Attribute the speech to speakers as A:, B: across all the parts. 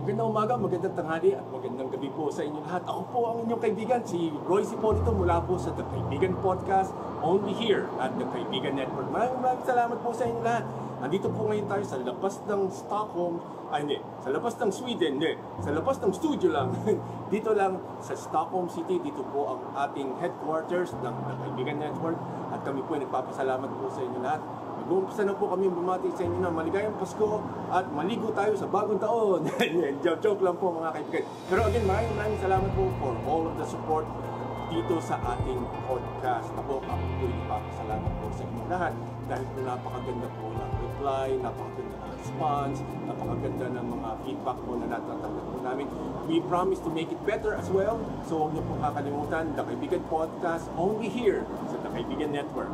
A: Magandang umaga, magandang tanghali at magandang gabi po sa inyo lahat. Ako po ang inyong kaibigan, si Royce Hipolito mula po sa The Kaibigan Podcast, only here at The Kaibigan Network. Maraming salamat po sa inyo lahat. Andito po ngayon tayo sa labas ng Stockholm, sa labas ng Sweden, sa labas ng studio lang. Dito lang sa Stockholm City, dito po ang ating headquarters ng The Kaibigan Network at kami po ay nagpapasalamat po sa inyo lahat. Mag-uumpisa na po kami bumati sa inyo na maligayang Pasko at maligo tayo sa bagong taon. Joke lang po mga kaibigan. Pero again, maraming salamat po for all of the support dito sa ating podcast. Ako po ipapasalamat po sa inyo lahat dahil po napakaganda po ng reply, napakaganda ng response, napakaganda ng mga feedback po na natatanggap po namin. We promise to make it better as well. So huwag niyo po kakalimutan, The Kaibigan Podcast, only here sa The Kaibigan Network.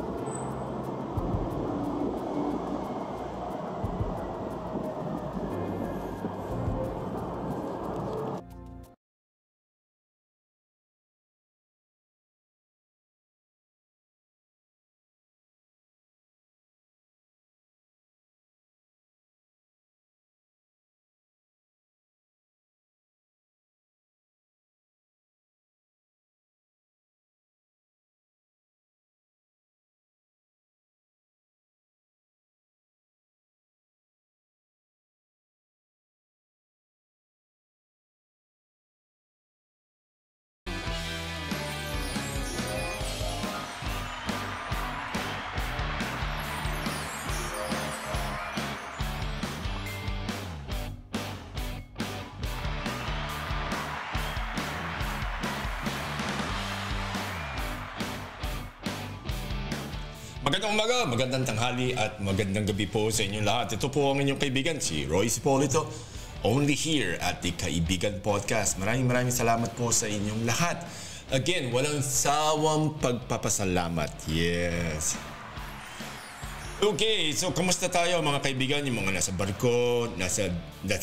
B: Magandang umaga, magandang tanghali at magandang gabi po sa inyong lahat. Ito po ang inyong kaibigan, si Royce Hipolito, only here at the Kaibigan Podcast. Maraming salamat po sa inyong lahat. Again, walang sawang pagpapasalamat. Yes. Okay, so kamusta tayo mga kaibigan? Yung mga nasa barko, nasa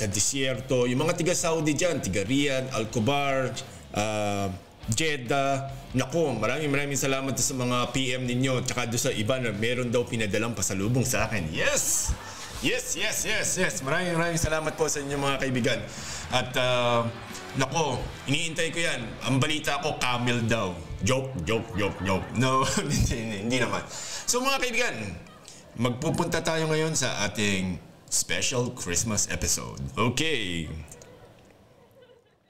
B: disyerto, yung mga tiga Saudi dyan, tiga Riyadh, Al-Khobar, Jeddah. Naku, maraming salamat sa mga PM ninyo. Tsaka doon sa iba na meron daw pinadalang pasalubong sa akin. Yes! Maraming salamat po sa inyo mga kaibigan. At naku, iniintay ko yan. Ang balita ko, camel daw. Joke. No, hindi naman. So mga kaibigan, magpupunta tayo ngayon sa ating special Christmas episode. Okay.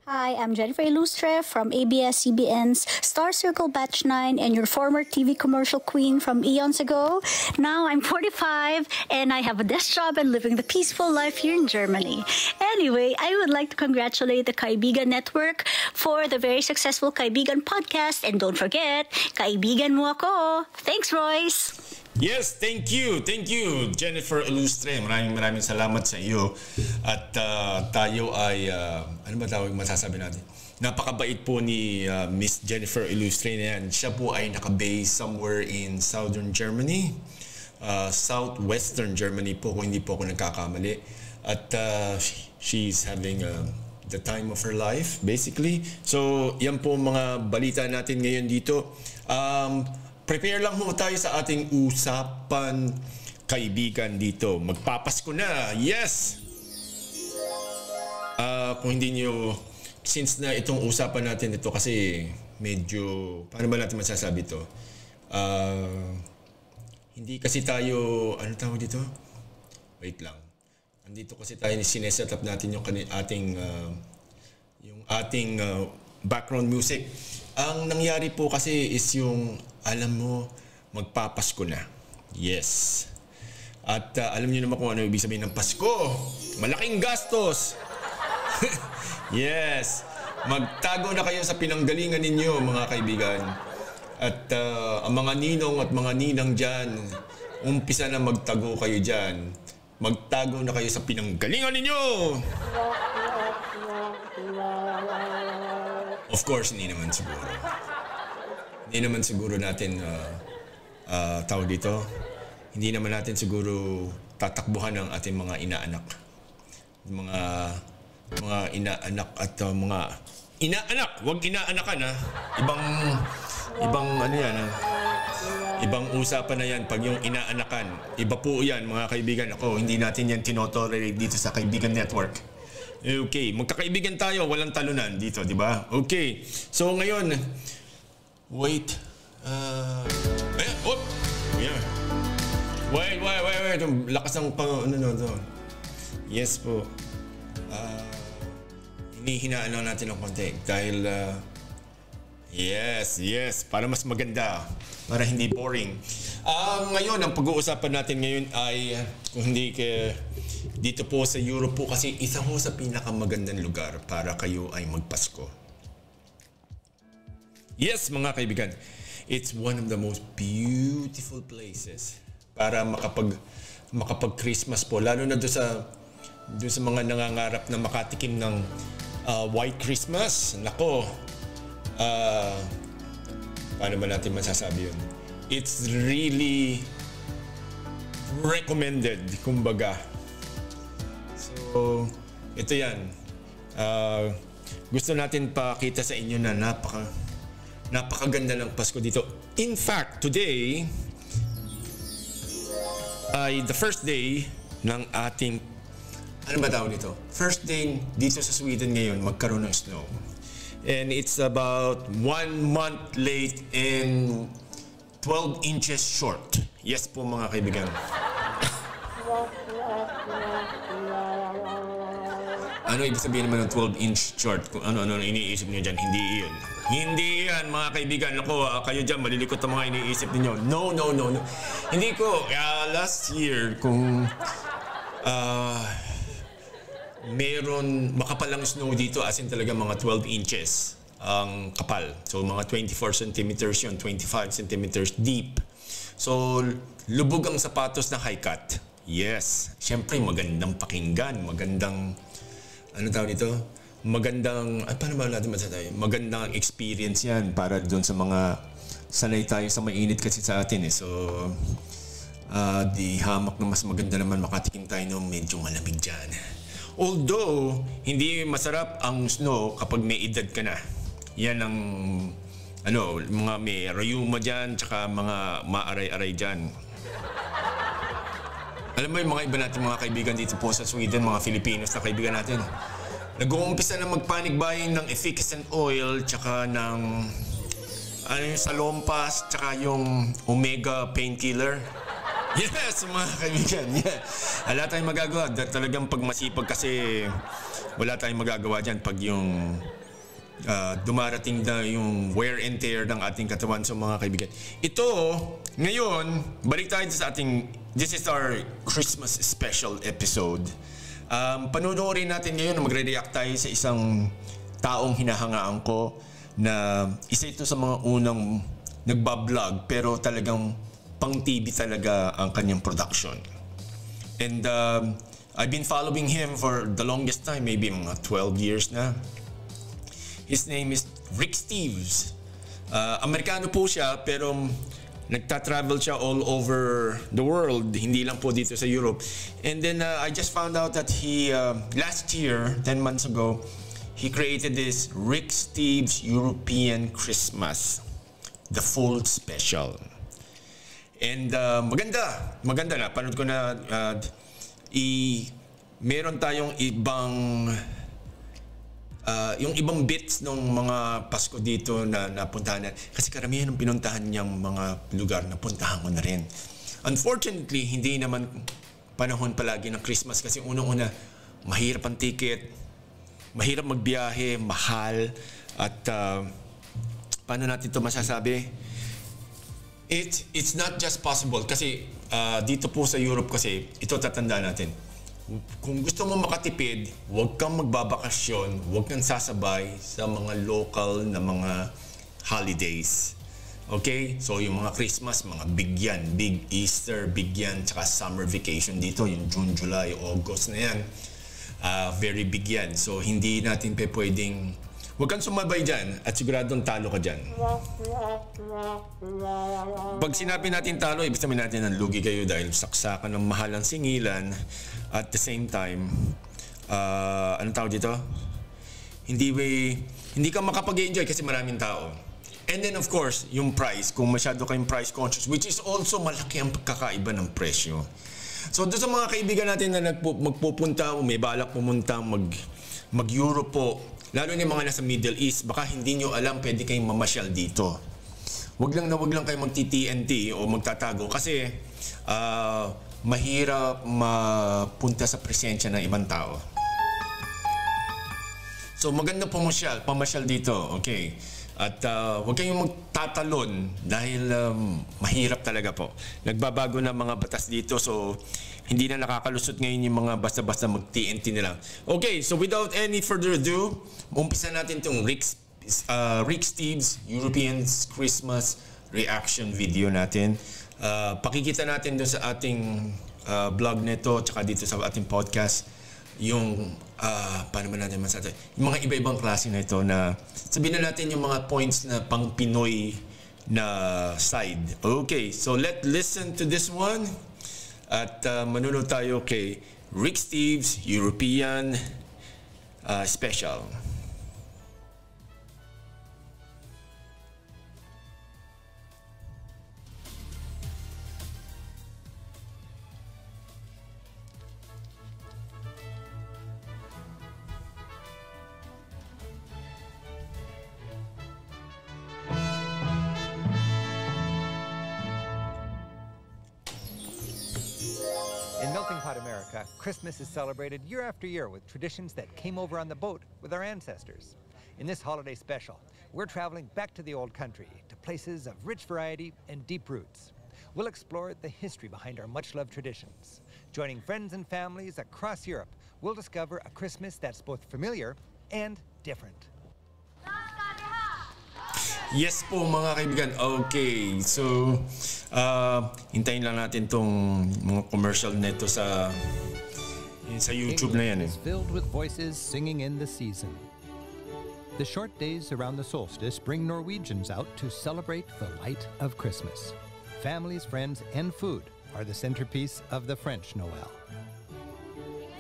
C: Hi, I'm Jennifer Illustre from ABS-CBN's Star Circle Batch 9 and your former TV commercial queen from eons ago. Now I'm 45 and I have a desk job and living the peaceful life here in Germany. Anyway, I would like to congratulate the Kaibigan Network for the very successful Kaibigan podcast, and don't forget, kaibigan mo ako. Thanks, Royce!
B: Yes, thank you, Jennifer Illustre. Maraming salamat sa iyo. At tayo ay, ano ba tawag masasabi natin? Napakabait po ni Miss Jennifer Illustre na yan. Siya po ay nakabase somewhere in Southern Germany. Southwestern Germany po, kung hindi po ako nagkakamali. At she's having the time of her life, basically. So, yan po mga balita natin ngayon dito. Prepare lang ho tayo sa ating usapan kaibigan dito. Magpapasko na. Yes! Kung hindi nyo, since na itong usapan natin ito kasi medyo, paano ba natin masasabi ito? Hindi kasi tayo, ano tawag dito? Wait lang. Andito kasi tayo sineset up natin yung ating background music. Ang nangyari po kasi is yung, alam mo, magpapasko na. Yes. At alam niyo naman kung ano ibig sabihin ng Pasko. Malaking gastos. Yes. Magtago na kayo sa pinanggalingan ninyo, mga kaibigan. At ang mga ninong at mga ninang dyan, umpisa na magtago kayo dyan. Magtago na kayo sa pinanggalingan ninyo. Of course, hindi naman siguro. Hindi naman siguro natin tawag dito. Hindi naman natin siguro tatakbuhan ang ating mga inaanak. Mga inaanak at mga inaanak, wag inaanakan ha. Ibang ano yan ha. Ibang usapan na yan pag yung inaanakan. Iba po yan mga kaibigan. Ako, hindi natin yan tinotolerate dito sa Kaibigan Network. Okay, magkakaibigan tayo, walang talunan dito, di ba? Okay, so ngayon, wait. Yeah. Wait. Lakas ng Yes po. Hinihinaan lang natin ng konti dahil yes, para mas maganda, para hindi boring. Ngayon, ang pag-uusapan natin ngayon ay kung hindi dito po sa Europe po kasi isa ho sa pinakamagandang lugar para kayo ay magpasko. Yes, mga kaibigan, it's one of the most beautiful places para makapag-Christmas po, lalo na doon sa mga nangangarap na makatikim ng White Christmas. Nako, paano ba natin masasabi yun? It's really recommended, kumbaga. So, ito yan. Gusto natin pakita sa inyo na napakaganda ng Pasko dito. In fact, today ay the first day ng ating, ano ba tawag nito? First day dito sa Sweden ngayon magkaroon ng snow. And it's about 1 month late and 12 inches short. Yes po mga kaibigan. Ano ibig sabihin naman ng 12-inch short? Kung ano iniisip niyo dyan, hindi yun. Hindi yan, mga kaibigan. Ako, kayo dyan, malilikot ang mga iniisip niyo. No. Hindi ko. Last year, kung meron makapalang snow dito, as in talaga mga 12 inches ang kapal. So, mga 24 centimeters yun, 25 centimeters deep. So, lubog ang sapatos na high cut. Yes. Siyempre, magandang pakinggan, magandang ano tawag nito? Magandang, paano ba natin masasabi? Magandang experience yan para doon sa mga sanay tayo sa mainit kasi sa atin eh. So, di hamak na mas maganda naman makatikim tayo ng medyo malamig dyan. Although, hindi masarap ang snow kapag may edad ka na. Yan ang, mga may rayuma dyan, tsaka mga maaray-aray dyan. Alam mo yung mga iba natin mga kaibigan dito po sa Sweden, mga Filipinos na kaibigan natin, nag-uumpisa na mag-panic buying ng efficacent oil, tsaka ng yung salompas, tsaka yung omega painkiller. Yes, mga kaibigan. Yeah. Wala tayong magagawa. Talagang pag masipag kasi wala tayong magagawa dyan pag yung dumarating na yung wear and tear ng ating katawan. So mga kaibigan, ito ngayon, balik tayo sa ating, this is our Christmas special episode. Panonoorin natin ngayon na magre-react tayo sa isang taong hinahangaan ko na isa ito sa mga unang nagbablog pero talagang pang TV talaga ang kanyang production. And I've been following him for the longest time, maybe mga 12 years na. His name is Rick Steves. Amerikano po siya pero nagta-travel siya all over the world, hindi lang po dito sa Europe. And then I just found out that he, last year, 10 months ago, he created this Rick Steves European Christmas, the full special. And maganda na. Panood ko na, meron tayong ibang, yung ibang bits ng mga Pasko dito na napuntahan na. Kasi karamihan ng pinuntahan niyang mga lugar na puntahan ko na rin. Unfortunately, hindi naman panahon palagi ng Christmas kasi unang-una, mahirap ang ticket, mahirap magbiyahe, mahal, at paano natin ito masasabi? It's not just possible kasi dito po sa Europe kasi, ito tatandaan natin. Kung gusto mo makatipid, huwag kang magbabakasyon, huwag kang sasabay sa mga local na mga holidays. Okay? So yung mga Christmas, mga big yan, big Easter, big yan, tsaka summer vacation dito, yung June, July, August na yan. Very big yan. So hindi natin pwedeng, huwag kang sumabay dyan at siguradong talo ka dyan. Pag sinabi natin talo, ibig sabihin natin ang lugi kayo dahil saksakan ng mahalang singilan. At the same time, anong tawag dito? Hindi ka makapag-enjoy kasi maraming tao. And then of course, yung price, kung masyado kayong price conscious, which is also malaki ang pagkakaiba ng presyo. So doon sa mga kaibigan natin na magpupunta o may balak pumunta mag-Europe po, lalo na yung mga nasa Middle East, baka hindi nyo alam pwede kayong mamasyal dito. Wag lang kayo magti-TNT o magtatago kasi mahirap mapunta sa presensya ng ibang tao. So maganda pamasyal dito, okay? At huwag kayong magtatalon dahil mahirap talaga po. Nagbabago na mga batas dito, so hindi na nakakalusot ngayon yung mga basta-basta mag-TNT nila. Okay, so without any further ado, umpisa natin itong Rick Steves Europeans Christmas reaction video natin. Pakikita natin doon sa ating blog nito, tsaka dito sa ating podcast, yung paano ba natin masasabi, yung mga iba-ibang klase na ito na sabihin na natin yung mga points na pang Pinoy na side. Okay, so let's listen to this one at manunod tayo kay Rick Steves European Special.
D: In Melting Pot America, Christmas is celebrated year after year with traditions that came over on the boat with our ancestors. In this holiday special, we're traveling back to the old country, to places of rich variety and deep roots. We'll explore the history behind our much-loved traditions. Joining friends and families across Europe, we'll discover a Christmas that's both familiar and different.
B: Yes po mga kaibigan. Okay, so hintayin lang natin tong mga commercial neto sa YouTube na yan eh.
D: England is filled with voices singing in the season. The short days around the solstice bring Norwegians out to celebrate the light of Christmas. Families, friends, and food are the centerpiece of the French Noel.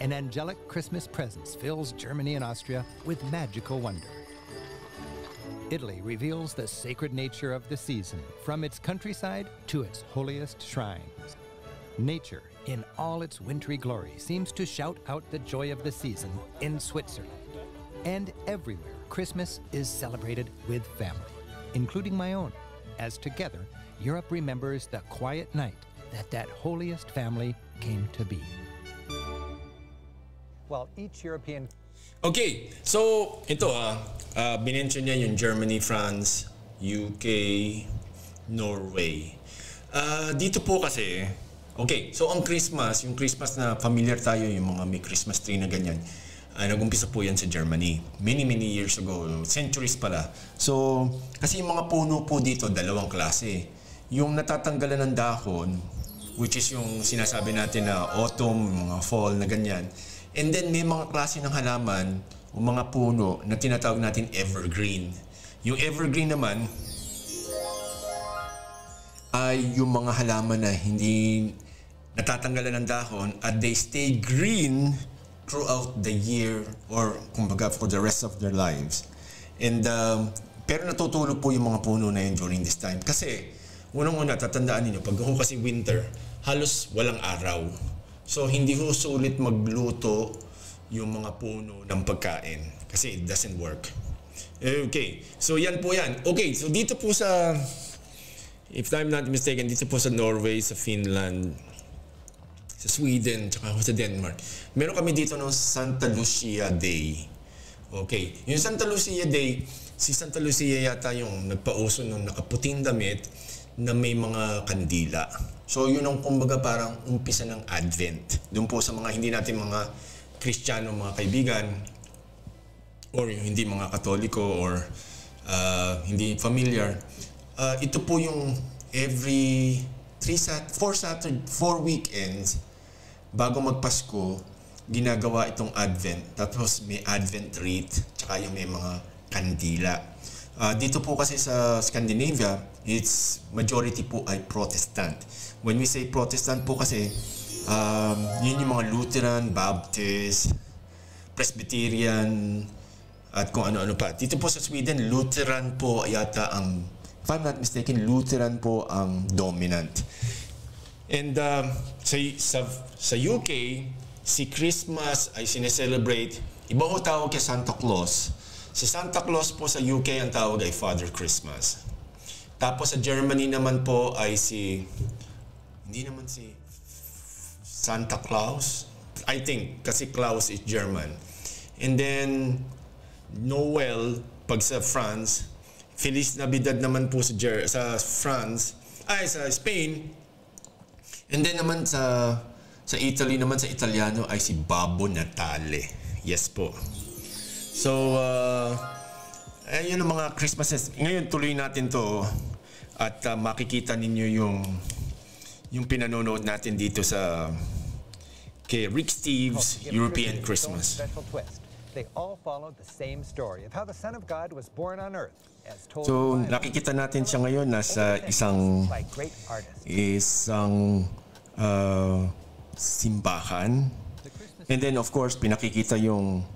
D: An angelic Christmas presence fills Germany and Austria with magical wonder. Italy reveals the sacred nature of the season, from its countryside to its holiest shrines. Nature, in all its wintry glory, seems to shout out the joy of the season in Switzerland. And everywhere, Christmas is celebrated with family, including my own, as together, Europe remembers the quiet night that holiest family came to be. While each European
B: Okay, so ito binention niya yung Germany, France, UK, Norway. Dito po kasi, okay, so ang Christmas, yung Christmas na familiar tayo, yung mga may Christmas tree na ganyan, nag-umpisa po yan sa Germany. Many years ago, centuries pala. So, kasi yung mga puno po dito, dalawang klase. Yung natatanggalan ng dahon, which is yung sinasabi natin na autumn, mga fall na ganyan. And then may mga klase ng halaman o mga puno na tinatawag natin evergreen. Yung evergreen naman ay yung mga halaman na hindi natatanggalan ng dahon at they stay green throughout the year or kumbaga for the rest of their lives. And pero natutulog po yung mga puno na yun during this time. Kasi unang-una tatandaan niyo pag kasi winter, halos walang araw. So, hindi ko sulit magluto yung mga puno ng pagkain kasi it doesn't work. Okay, so yan po yan. Okay, so dito po sa, if I'm not mistaken, dito po sa Norway, sa Finland, sa Sweden, tsaka sa Denmark, meron kami dito ng Santa Lucia Day. Okay, yung Santa Lucia Day, si Santa Lucia yata yung nagpauso ng nakaputing damit na may mga kandila. So yun ang kumbaga parang umpisa ng Advent. Doon po sa mga hindi natin mga Kristiyano, mga kaibigan, or hindi mga Katoliko, or hindi familiar, ito po yung every 4 weekends bago magpasko, ginagawa itong Advent. Tapos may Advent wreath, tsaka yung may mga kandila. Dito po kasi sa Scandinavia, it's majority po ay Protestant. When we say Protestant po kasi, yun yung mga Lutheran, Baptist, Presbyterian, at kung ano-ano pa. Dito po sa Sweden, Lutheran po yata ang, if I'm not mistaken, Lutheran po ang dominant. And sa UK, si Christmas ay sineselebrate Iba ho tawag kay Santa Claus. Si Santa Claus po sa UK ang tawag ay Father Christmas. Tapos sa Germany naman po ay hindi naman si Santa Claus. I think, kasi Claus is German. And then, Noel, pag sa France, Feliz Navidad naman po sa France, sa Spain. And then naman sa Italy naman, sa Italiano ay si Babbo Natale. Yes po. So, yun ang mga Christmases. Ngayon, tuloy natin to at makikita ninyo yung pinanonood natin dito kay Rick Steves' European Christmas.
D: They all followed the same story of how the Son of God was born on earth.
B: So, nakikita natin siya ngayon nasa isang simbahan. And then, of course, pinakikita yung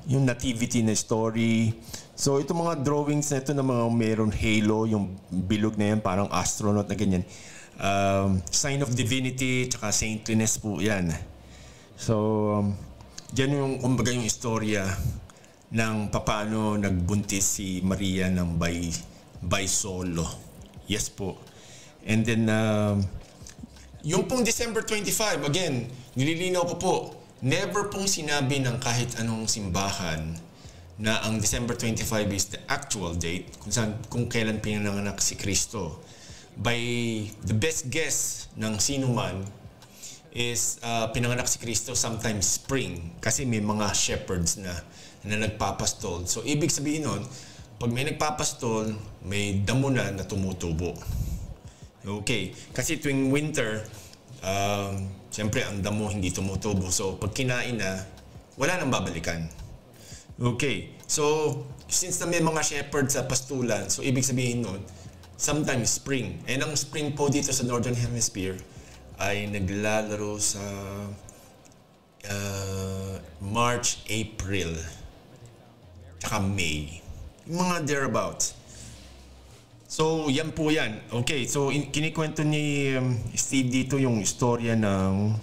B: nativity na story. So, itong mga drawings na ito na mga meron halo, yung bilog na yan, parang astronaut na ganyan. Sign of divinity, tsaka saintliness po yan. So, dyan yung, kumbaga yung istorya ng paano nagbuntis si Maria ng by solo. Yes po. And then, yung pong December 25, again, nililinaw ko po, never pong sinabi ng kahit anong simbahan na ang December 25 is the actual date kung kailan pinanganak si Kristo. By the best guess ng sino man is pinanganak si Kristo sometimes spring kasi may mga shepherds na nagpapastol. So, ibig sabihin nun, pag may nagpapastol, may damo na tumutubo. Okay. Kasi tuwing winter, siyempre ang damo hindi tumutubo. So, pag kinain na, wala nang babalikan. Okay. So, since na may mga shepherds sa pastulan, so ibig sabihin nun, sometimes spring. And ang spring po dito sa Northern Hemisphere ay naglalaro sa March, April, tsaka May. Yung mga thereabouts. So, yan po yan. Okay, so kinikwento ni Steve dito yung istorya ng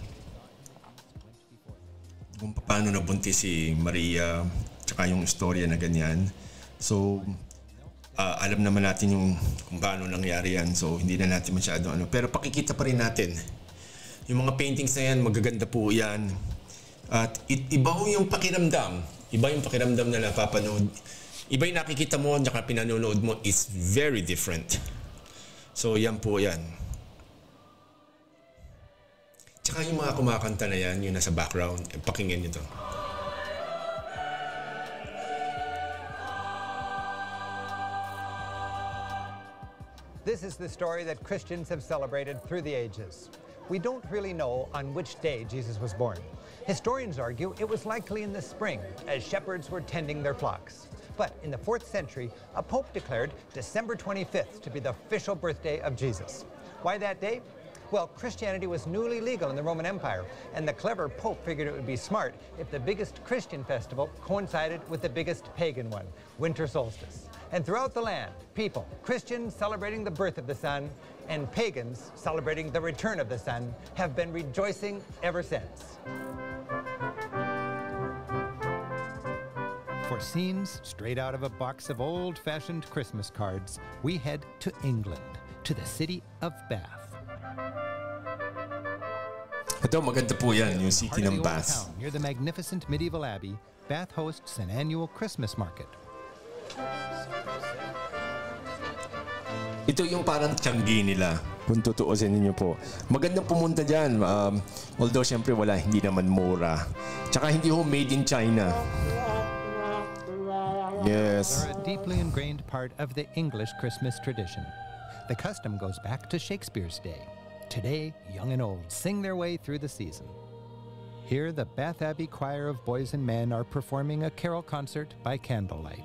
B: kung paano nabuntis si Maria, tsaka yung istorya na ganyan. So, alam naman natin yung kung paano nangyari yan. So, hindi na natin masyado Pero pakikita pa rin natin. Yung mga paintings na yan, magaganda po yan. At iba yung pakiramdam. Iba yung pakiramdam na napapanood. Iba yung nakikita mo, tsaka pinanonood mo is very different. So, yan po yan. Tsaka yung mga kumakanta na yan, yung nasa background, pakinggan nyo to.
D: This is the story that Christians have celebrated through the ages. We don't really know on which day Jesus was born. Historians argue it was likely in the spring, as shepherds were tending their flocks. But in the 4th century, a pope declared December 25th to be the official birthday of Jesus. Why that day? Well, Christianity was newly legal in the Roman Empire, and the clever pope figured it would be smart if the biggest Christian festival coincided with the biggest pagan one, winter solstice. And throughout the land, people, Christians celebrating the birth of the sun, and pagans celebrating the return of the sun, have been rejoicing ever since. For scenes straight out of a box of old-fashioned Christmas cards, we head to England, to the city of Bath.
B: Ito, maganda po yan, yung city ng Bath.
D: Near the magnificent medieval abbey, Bath hosts an annual Christmas market.
B: Ito yung parang Tianggi nila, kung tutuusin ninyo po. Magandang pumunta dyan. Although, syempre, hindi naman mura. Tsaka hindi ho made in China. Yes.
D: They're a deeply ingrained part of the English Christmas tradition. The custom goes back to Shakespeare's day. Today, young and old sing their way through the season. Here, the Bath Abbey Choir of Boys and Men are performing a carol concert by candlelight.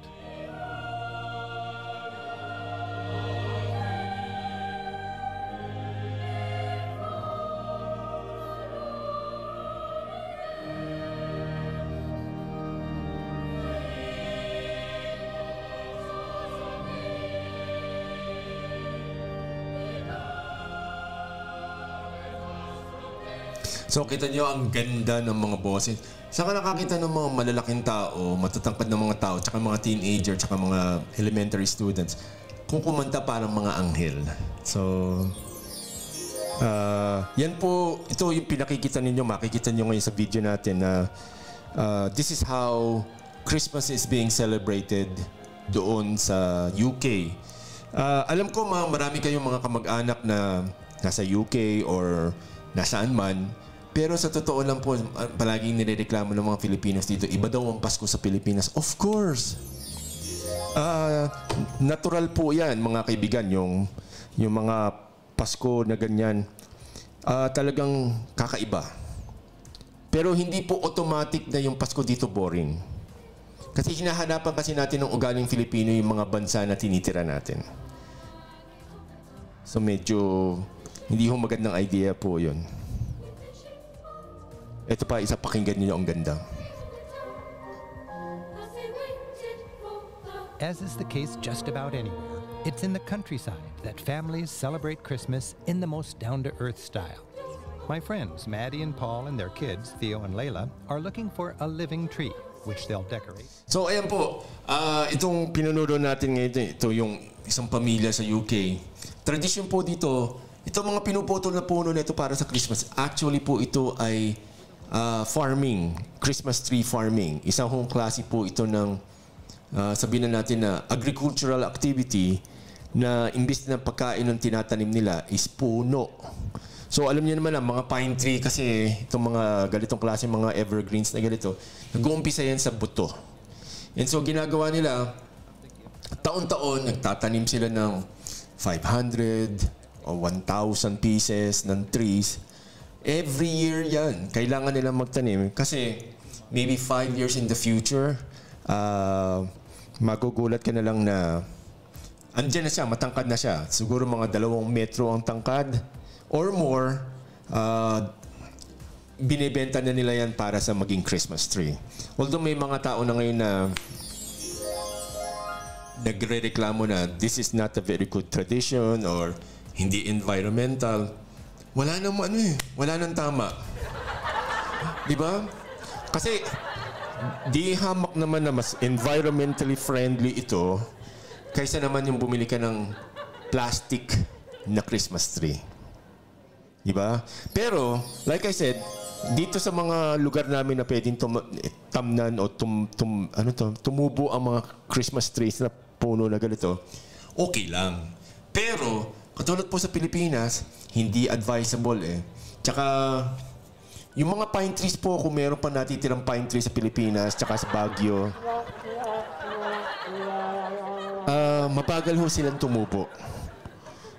B: So, kita nyo ang ganda ng mga boses.
E: Saan ka nakakita ng mga malalaking tao, matatangkad ng mga tao, tsaka mga teenager, tsaka mga elementary students, kung kumanta parang mga anghel. So, yan po, ito yung pinakikita ninyo, makikita nyo ngayon sa video natin na this is how Christmas is being celebrated doon sa UK. Alam ko marami kayong mga kamag-anak na nasa UK or nasaan man. Pero sa totoo lang po, palaging nirereklamo ng mga Filipinos dito, iba daw ang Pasko sa Pilipinas. Of course! Natural po yan, mga kaibigan, yung mga Pasko na ganyan. Talagang kakaiba. Pero hindi po automatic na yung Pasko dito boring. Kasi hinahanapan kasi natin ng ugaling Filipino yung mga bansa na tinitira natin. So medyo hindi ho magandang idea po yun. Ito pa, isa pakinggan niyo ang ganda.
D: As is the case just about anywhere, it's in the countryside that families celebrate Christmas in the most down-to-earth style. My friends, Maddie and Paul and their kids, Theo and Layla, are looking for a living tree, which they'll decorate.
E: So ayan po, itong pinunudo natin ngayon, ito yung isang pamilya sa UK. Tradisyon po dito, ito mga pinuputol na puno na ito para sa Christmas. Actually po ito ay farming, Christmas tree farming. Isang hong klase po ito ng sabihin na natin na agricultural activity na imbis na pagkain ng tinatanim nila is puno. So alam niyo naman ang mga pine tree kasi itong mga ganitong klase mga evergreens na ganito, nag-uumpisa yan sa buto. And so ginagawa nila, taon-taon nagtatanim sila ng 500 o 1,000 pieces ng trees. Every year yan, kailangan nilang magtanim kasi maybe 5 years in the future, magugulat ka na lang na andyan na siya, matangkad na siya. Siguro mga 2 metro ang tangkad or more. Binibenta na nila yan para sa maging Christmas tree. Although may mga tao na ngayon na nagre-reklamo na this is not a very good tradition or hindi environmental. Wala nang wala nang tama. Di ba? Kasi di hamak naman na mas environmentally friendly ito kaysa naman yung bumili ka ng plastic na Christmas tree. Di ba? Pero, like I said, dito sa mga lugar namin na pwedeng tamnan o tumubo ang mga Christmas trees na puno na ganito, okay lang. Pero, katulad po sa Pilipinas, hindi advisable eh. Tsaka, yung mga pine trees po, kung meron pa natitirang pine trees sa Pilipinas, tsaka sa Baguio, mabagal ho silang tumubo.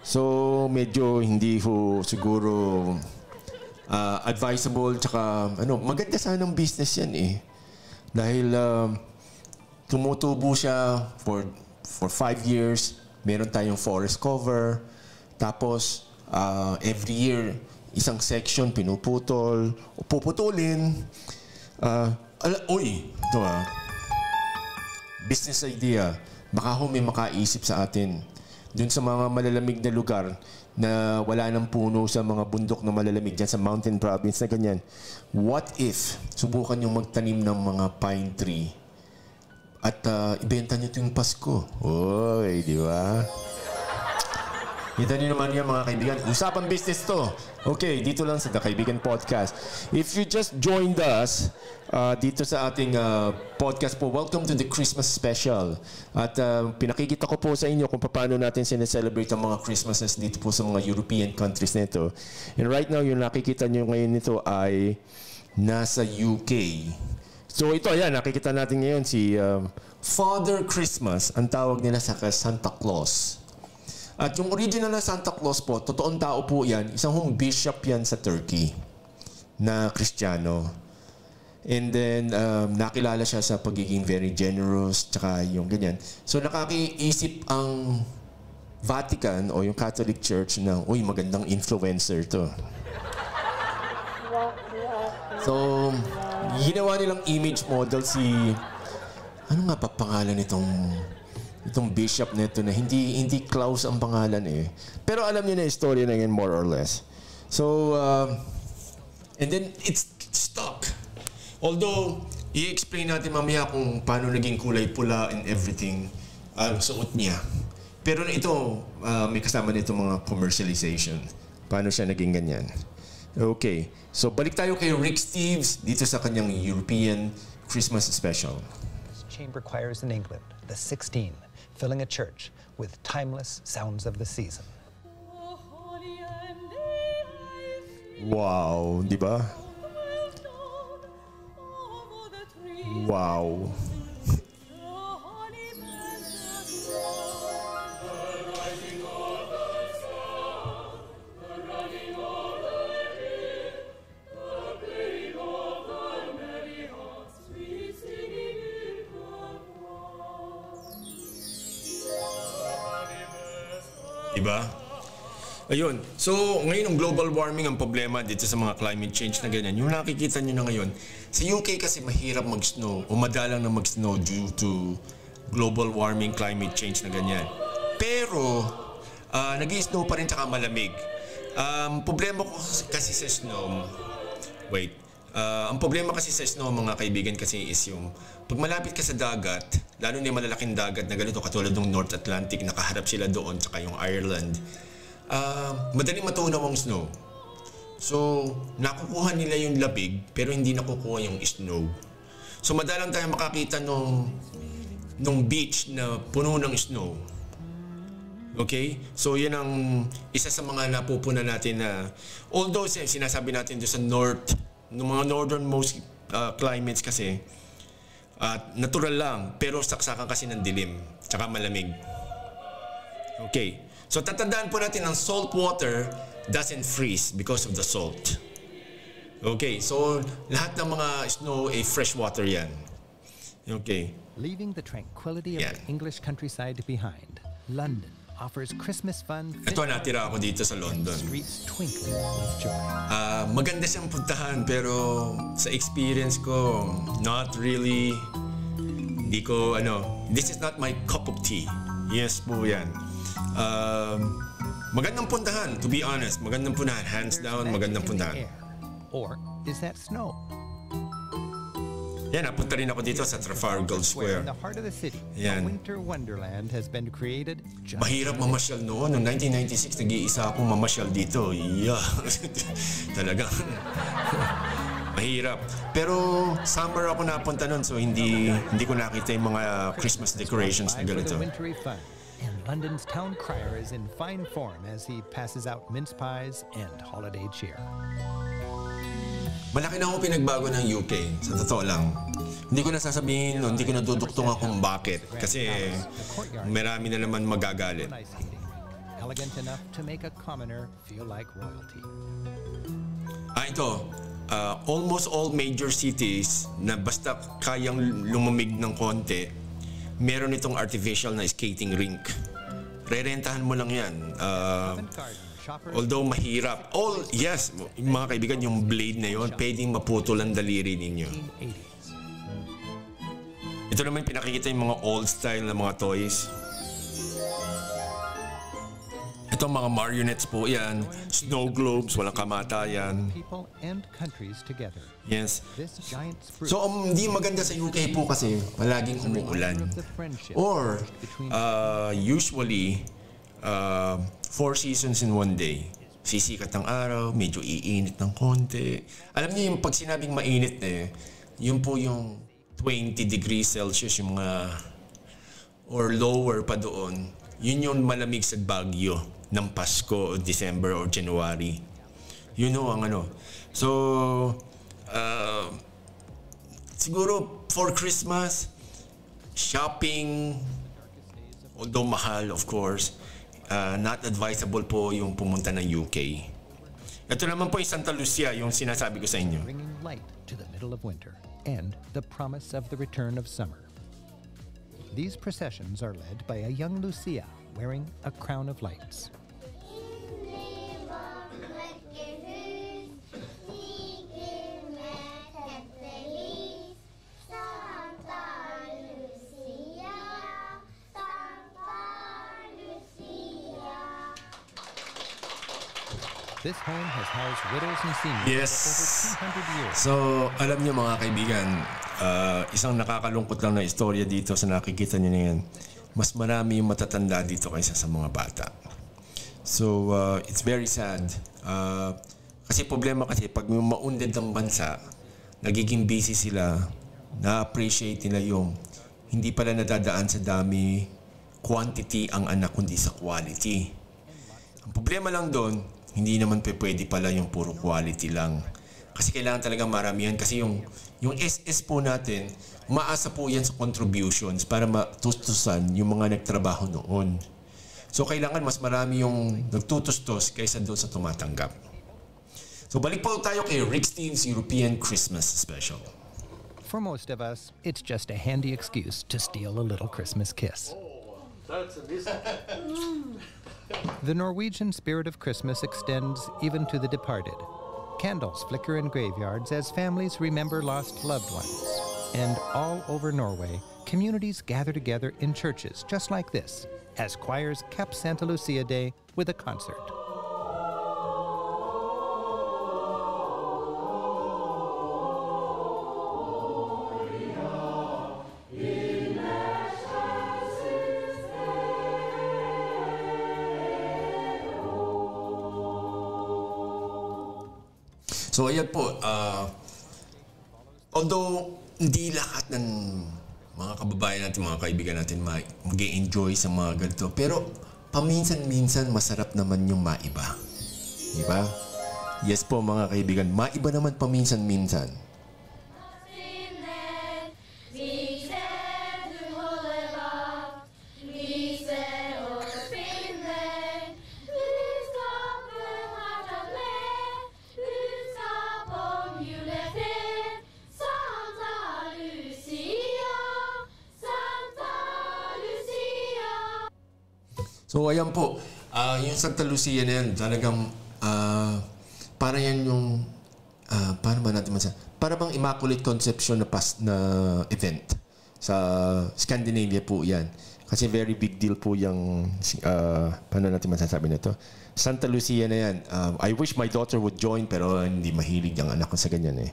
E: So, medyo hindi ho siguro advisable, tsaka maganda sanang business yan eh. Dahil tumutubo siya for 5 years, meron tayong forest cover, tapos every year, isang section pinuputol o puputulin. Ito business idea. Baka ho may makaisip sa atin. Doon sa mga malalamig na lugar na wala ng puno sa mga bundok na malalamig dyan sa mountain province na ganyan. What if subukan yung magtanim ng mga pine tree at ibenta nyo ito yung Pasko? Oy, di ba? Kita niyo naman yan mga kaibigan. Usapang business to. Okay, dito lang sa The Kaibigan Podcast. If you just joined us dito sa ating podcast po, welcome to the Christmas special. At pinakikita ko po sa inyo kung paano natin sineselebrate ang mga Christmases dito po sa mga European countries nito. And right now, yung nakikita niyo ngayon nito ay nasa UK. So ito, ayan, nakikita natin ngayon si Father Christmas. Ang tawag nila sa Santa Claus. At yung original na Santa Claus po, totoong tao po yan, isang bishop yan sa Turkey na Kristiyano. And then, nakilala siya sa pagiging very generous, tsaka yung ganyan. So, nakakiisip ang Vatican o yung Catholic Church na, uy, magandang influencer to. So, ginawa nilang image model si, ano nga pa pangalan itong bishop nito na hindi Klaus ang pangalan eh. Pero alam niyo na yung story na yun more or less. So, and then it's stuck.
B: Although, i-explain natin mamaya kung paano naging kulay pula and everything ang suot niya. Pero ito, may kasama nito mga commercialization. Paano siya naging ganyan? Okay. So, balik tayo kay Rick Steves dito sa kanyang European Christmas special.
D: Chamber choirs in England, the 16, filling a church with timeless sounds of the season.
E: Wow, di ba? Wow.
B: Diba? Ayun. So, ngayon ang global warming ang problema dito sa mga climate change na ganyan. Yung nakikita nyo na ngayon, sa UK kasi mahirap mag-snow o madalang na mag-snow due to global warming, climate change na ganyan. Pero, nag-i-snow pa rin tsaka malamig. Problema ko kasi sa snow, ang problema kasi sa snow, mga kaibigan, kasi is yung pag malapit ka sa dagat, lalo na yung malalaking dagat na ganito, katulad ng North Atlantic, nakaharap sila doon, tsaka yung Ireland, madaling matunaw ang snow. So, nakukuha nila yung labig, pero hindi nakukuha yung snow. So, madalang tayo makakita nung beach na puno ng snow. Okay? So, yan ang isa sa mga napupuna natin na, although sinasabi natin doon sa north, ng mga northernmost climates kasi, natural lang, pero saksakan kasi ng dilim, tsaka malamig. Okay. So, tatandaan po natin ang salt water doesn't freeze because of the salt. Okay. So, lahat ng mga snow, fresh water yan. Okay.
D: Leaving the tranquility of the English countryside behind, London offers Christmas fun.
B: Ito, natira ako dito sa London.
D: Streets twinkling with joy.
B: Maganda siyang puntahan, pero sa experience ko, not really, this is not my cup of tea. Yes po yan. Magandang puntahan, to be honest. Magandang puntahan, hands down, magandang puntahan.
D: Or is that snow?
B: Yan, napunta rin ako dito sa Trafalgar Square.
D: In the heart of the city,
B: Yan.
D: a winter wonderland has been created.
B: Mahirap mamasyal noon. Noong 1996, nag-iisa akong mamasyal dito. Yeah. Talagang mahirap. Pero summer ako napunta noon, so hindi ko nakita yung mga Christmas decorations na ganito.
D: And London's town crier is in fine form as he passes out mince pies and holiday cheer.
B: Malaki na akong pinagbago ng UK, sa totoo lang. Hindi ko nasasabihin, hindi ko naduduktungan kung bakit. Kasi marami na naman magagalit.
D: Elegant enough to make a commoner feel like royalty.
B: Ito. Almost all major cities na basta kayang lumamig ng konti, meron itong artificial na skating rink. Rerentahan mo lang yan. Although mahirap. Yes, mga kaibigan, yung blade na yon, pwedeng maputol ang daliri ninyo. Ito naman pinakikita yung mga old style na mga toys. Ito mga marionettes po yan. Snow globes, walang kamatayan. Yes. So, hindi maganda sa UK po kasi palaging umuulan. Or, usually, 4 seasons in one day. Sisikat ng araw, medyo iinit ng konti. Alam niyo yung pag sinabing mainit yun po yung 20 degrees Celsius, yung mga or lower pa doon. Yun yung malamig sa Baguio ng Pasko o December or January. Yun ang So, siguro for Christmas, shopping, although mahal of course, not advisable po yung pumunta ng UK. Ito naman po yung Santa Lucia, yung sinasabi ko sa inyo.
D: Bringing light to the middle of winter and the promise of the return of summer. These processions are led by a young Lucia wearing a crown of lights. This home has housed widows and seniors
B: Yes.
D: for over 200 years.
E: So, alam niyo mga kaibigan, isang nakakalungkot lang na istorya dito sa nakikita niyo na yan. Mas marami yung matatanda dito kaysa sa mga bata. So, it's very sad. Kasi problema kasi, pag yung maundad ng bansa, nagiging busy sila, na-appreciate nila yung hindi pala nadadaan sa dami, quantity ang anak, kundi sa quality. Ang problema lang doon, hindi naman pwede pala yung puro quality lang. Kasi kailangan talagang maramihan. Kasi yung SS po natin, umaasa po yan sa contributions para matustusan yung mga nagtrabaho noon. So kailangan mas marami yung nagtutustos kaysa doon sa tumatanggap. So balik po tayo kay Rick Steves' European Christmas Special.
D: For most of us, it's just a handy excuse to steal a little Christmas kiss. The Norwegian spirit of Christmas extends even to the departed. Candles flicker in graveyards as families remember lost loved ones. And all over Norway, communities gather together in churches just like this, as choirs cap Santa Lucia Day with a concert.
E: So ayan po, although hindi lahat ng mga kababayan natin, mga kaibigan natin mag-enjoy sa mga ganito, pero paminsan-minsan masarap naman yung maiba. Di ba? Yes po mga kaibigan, maiba naman paminsan-minsan. So ayan po, yung Santa Lucia na yan, talagang para yan yung, paano ba natin masasabi? Para bang Immaculate Conception na event. Sa Scandinavia po yan. Kasi very big deal po yung, paano natin masasabi na ito? Santa Lucia na yan. I wish my daughter would join pero hindi mahilig yung anak ko sa ganyan eh.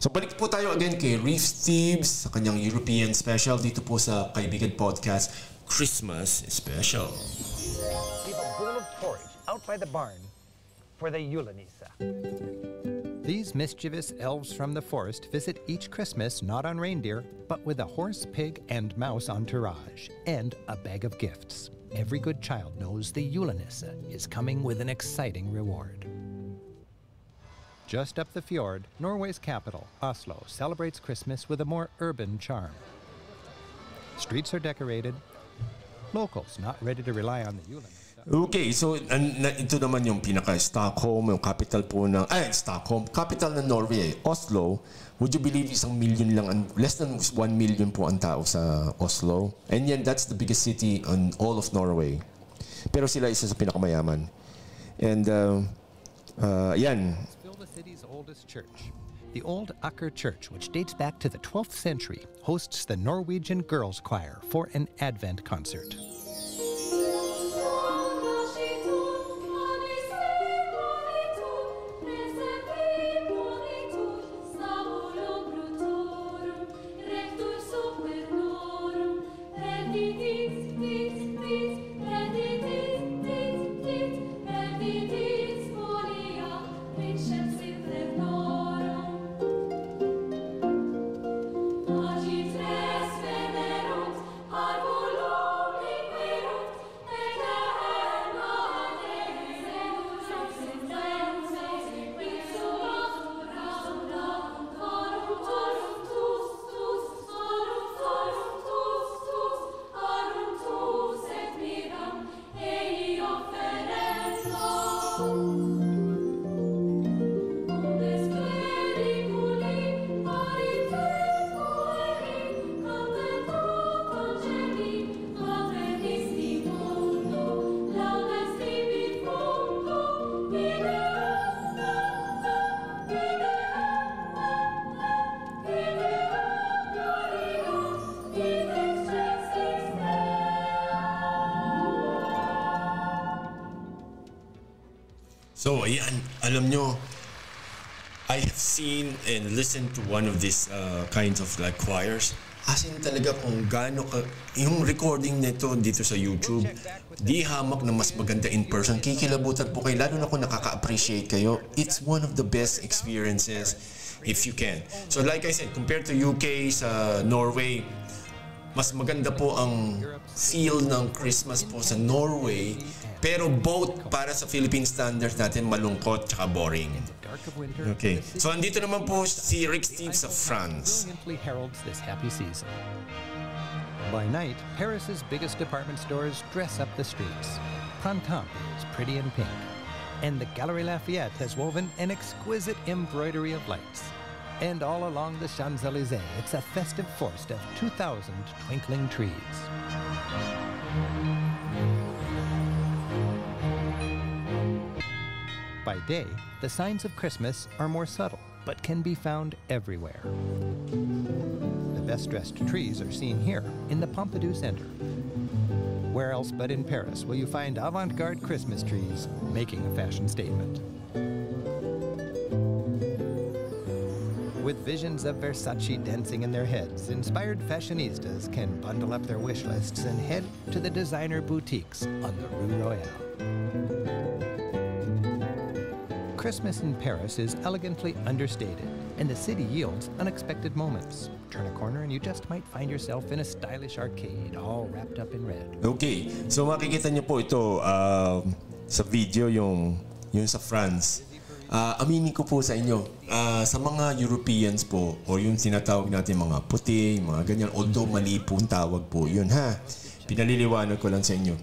E: So balik po tayo again kay Rick Steves sa kanyang European Special dito po sa Kaibigan Podcast Christmas Special.
F: Keep a bowl of porridge out by the barn for the Julenisse.
D: These mischievous elves from the forest visit each Christmas not on reindeer, but with a horse, pig, and mouse entourage, and a bag of gifts. Every good child knows the Julenisse is coming with an exciting reward. Just up the fjord, Norway's capital, Oslo, celebrates Christmas with a more urban charm. Streets are decorated. Locals not ready to rely on the Julenisse.
E: Okay, so ito naman yung pinaka-Stockholm, yung capital po ng, Stockholm, capital ng Norway, Oslo. Would you believe 1 million lang, less than 1 million po ang tao sa Oslo. And yan, that's the biggest city on all of Norway. Pero sila isa sa pinakamayaman. And, yan.
D: Still the city's oldest church. The old Aker Church, which dates back to the 12th century, hosts the Norwegian Girls Choir for an Advent concert.
B: So, ayan, alam nyo, I have seen and listened to one of these kinds of like choirs. As in talaga kung gaano ka, yung recording nito dito sa YouTube, di hamak na mas maganda in person. Kikilabutan po kayo, lalo na kung nakaka-appreciate kayo. It's one of the best experiences if you can. So like I said, compared to UK, sa Norway, mas maganda po ang feel ng Christmas po sa Norway, pero both para sa Philippine standards natin malungkot tsaka boring. Okay. So andito naman po si Rick Steve sa France.
D: Brilliantly heralds this happy season. By night, Paris's biggest department stores dress up the streets. Printemps is pretty in pink, and the Galerie Lafayette has woven an exquisite embroidery of lights. And all along the Champs-Élysées, it's a festive forest of 2,000 twinkling trees. By day, the signs of Christmas are more subtle, but can be found everywhere. The best-dressed trees are seen here in the Pompidou Center. Where else but in Paris will you find avant-garde Christmas trees making a fashion statement? With visions of Versace dancing in their heads, inspired fashionistas can bundle up their wish lists and head to the designer boutiques on the Rue Royale. Christmas in Paris is elegantly understated, and the city yields unexpected moments. Turn a corner and you just might find yourself in a stylish arcade, all wrapped up in red.
E: Okay, so makikita niyo po ito sa video yung sa France. Aminin ko po sa inyo, sa mga Europeans po, o yung tinatawag natin mga puti, mga ganyan, although mali po ang tawag po yun, ha? Pinaliliwanag ko lang sa inyo.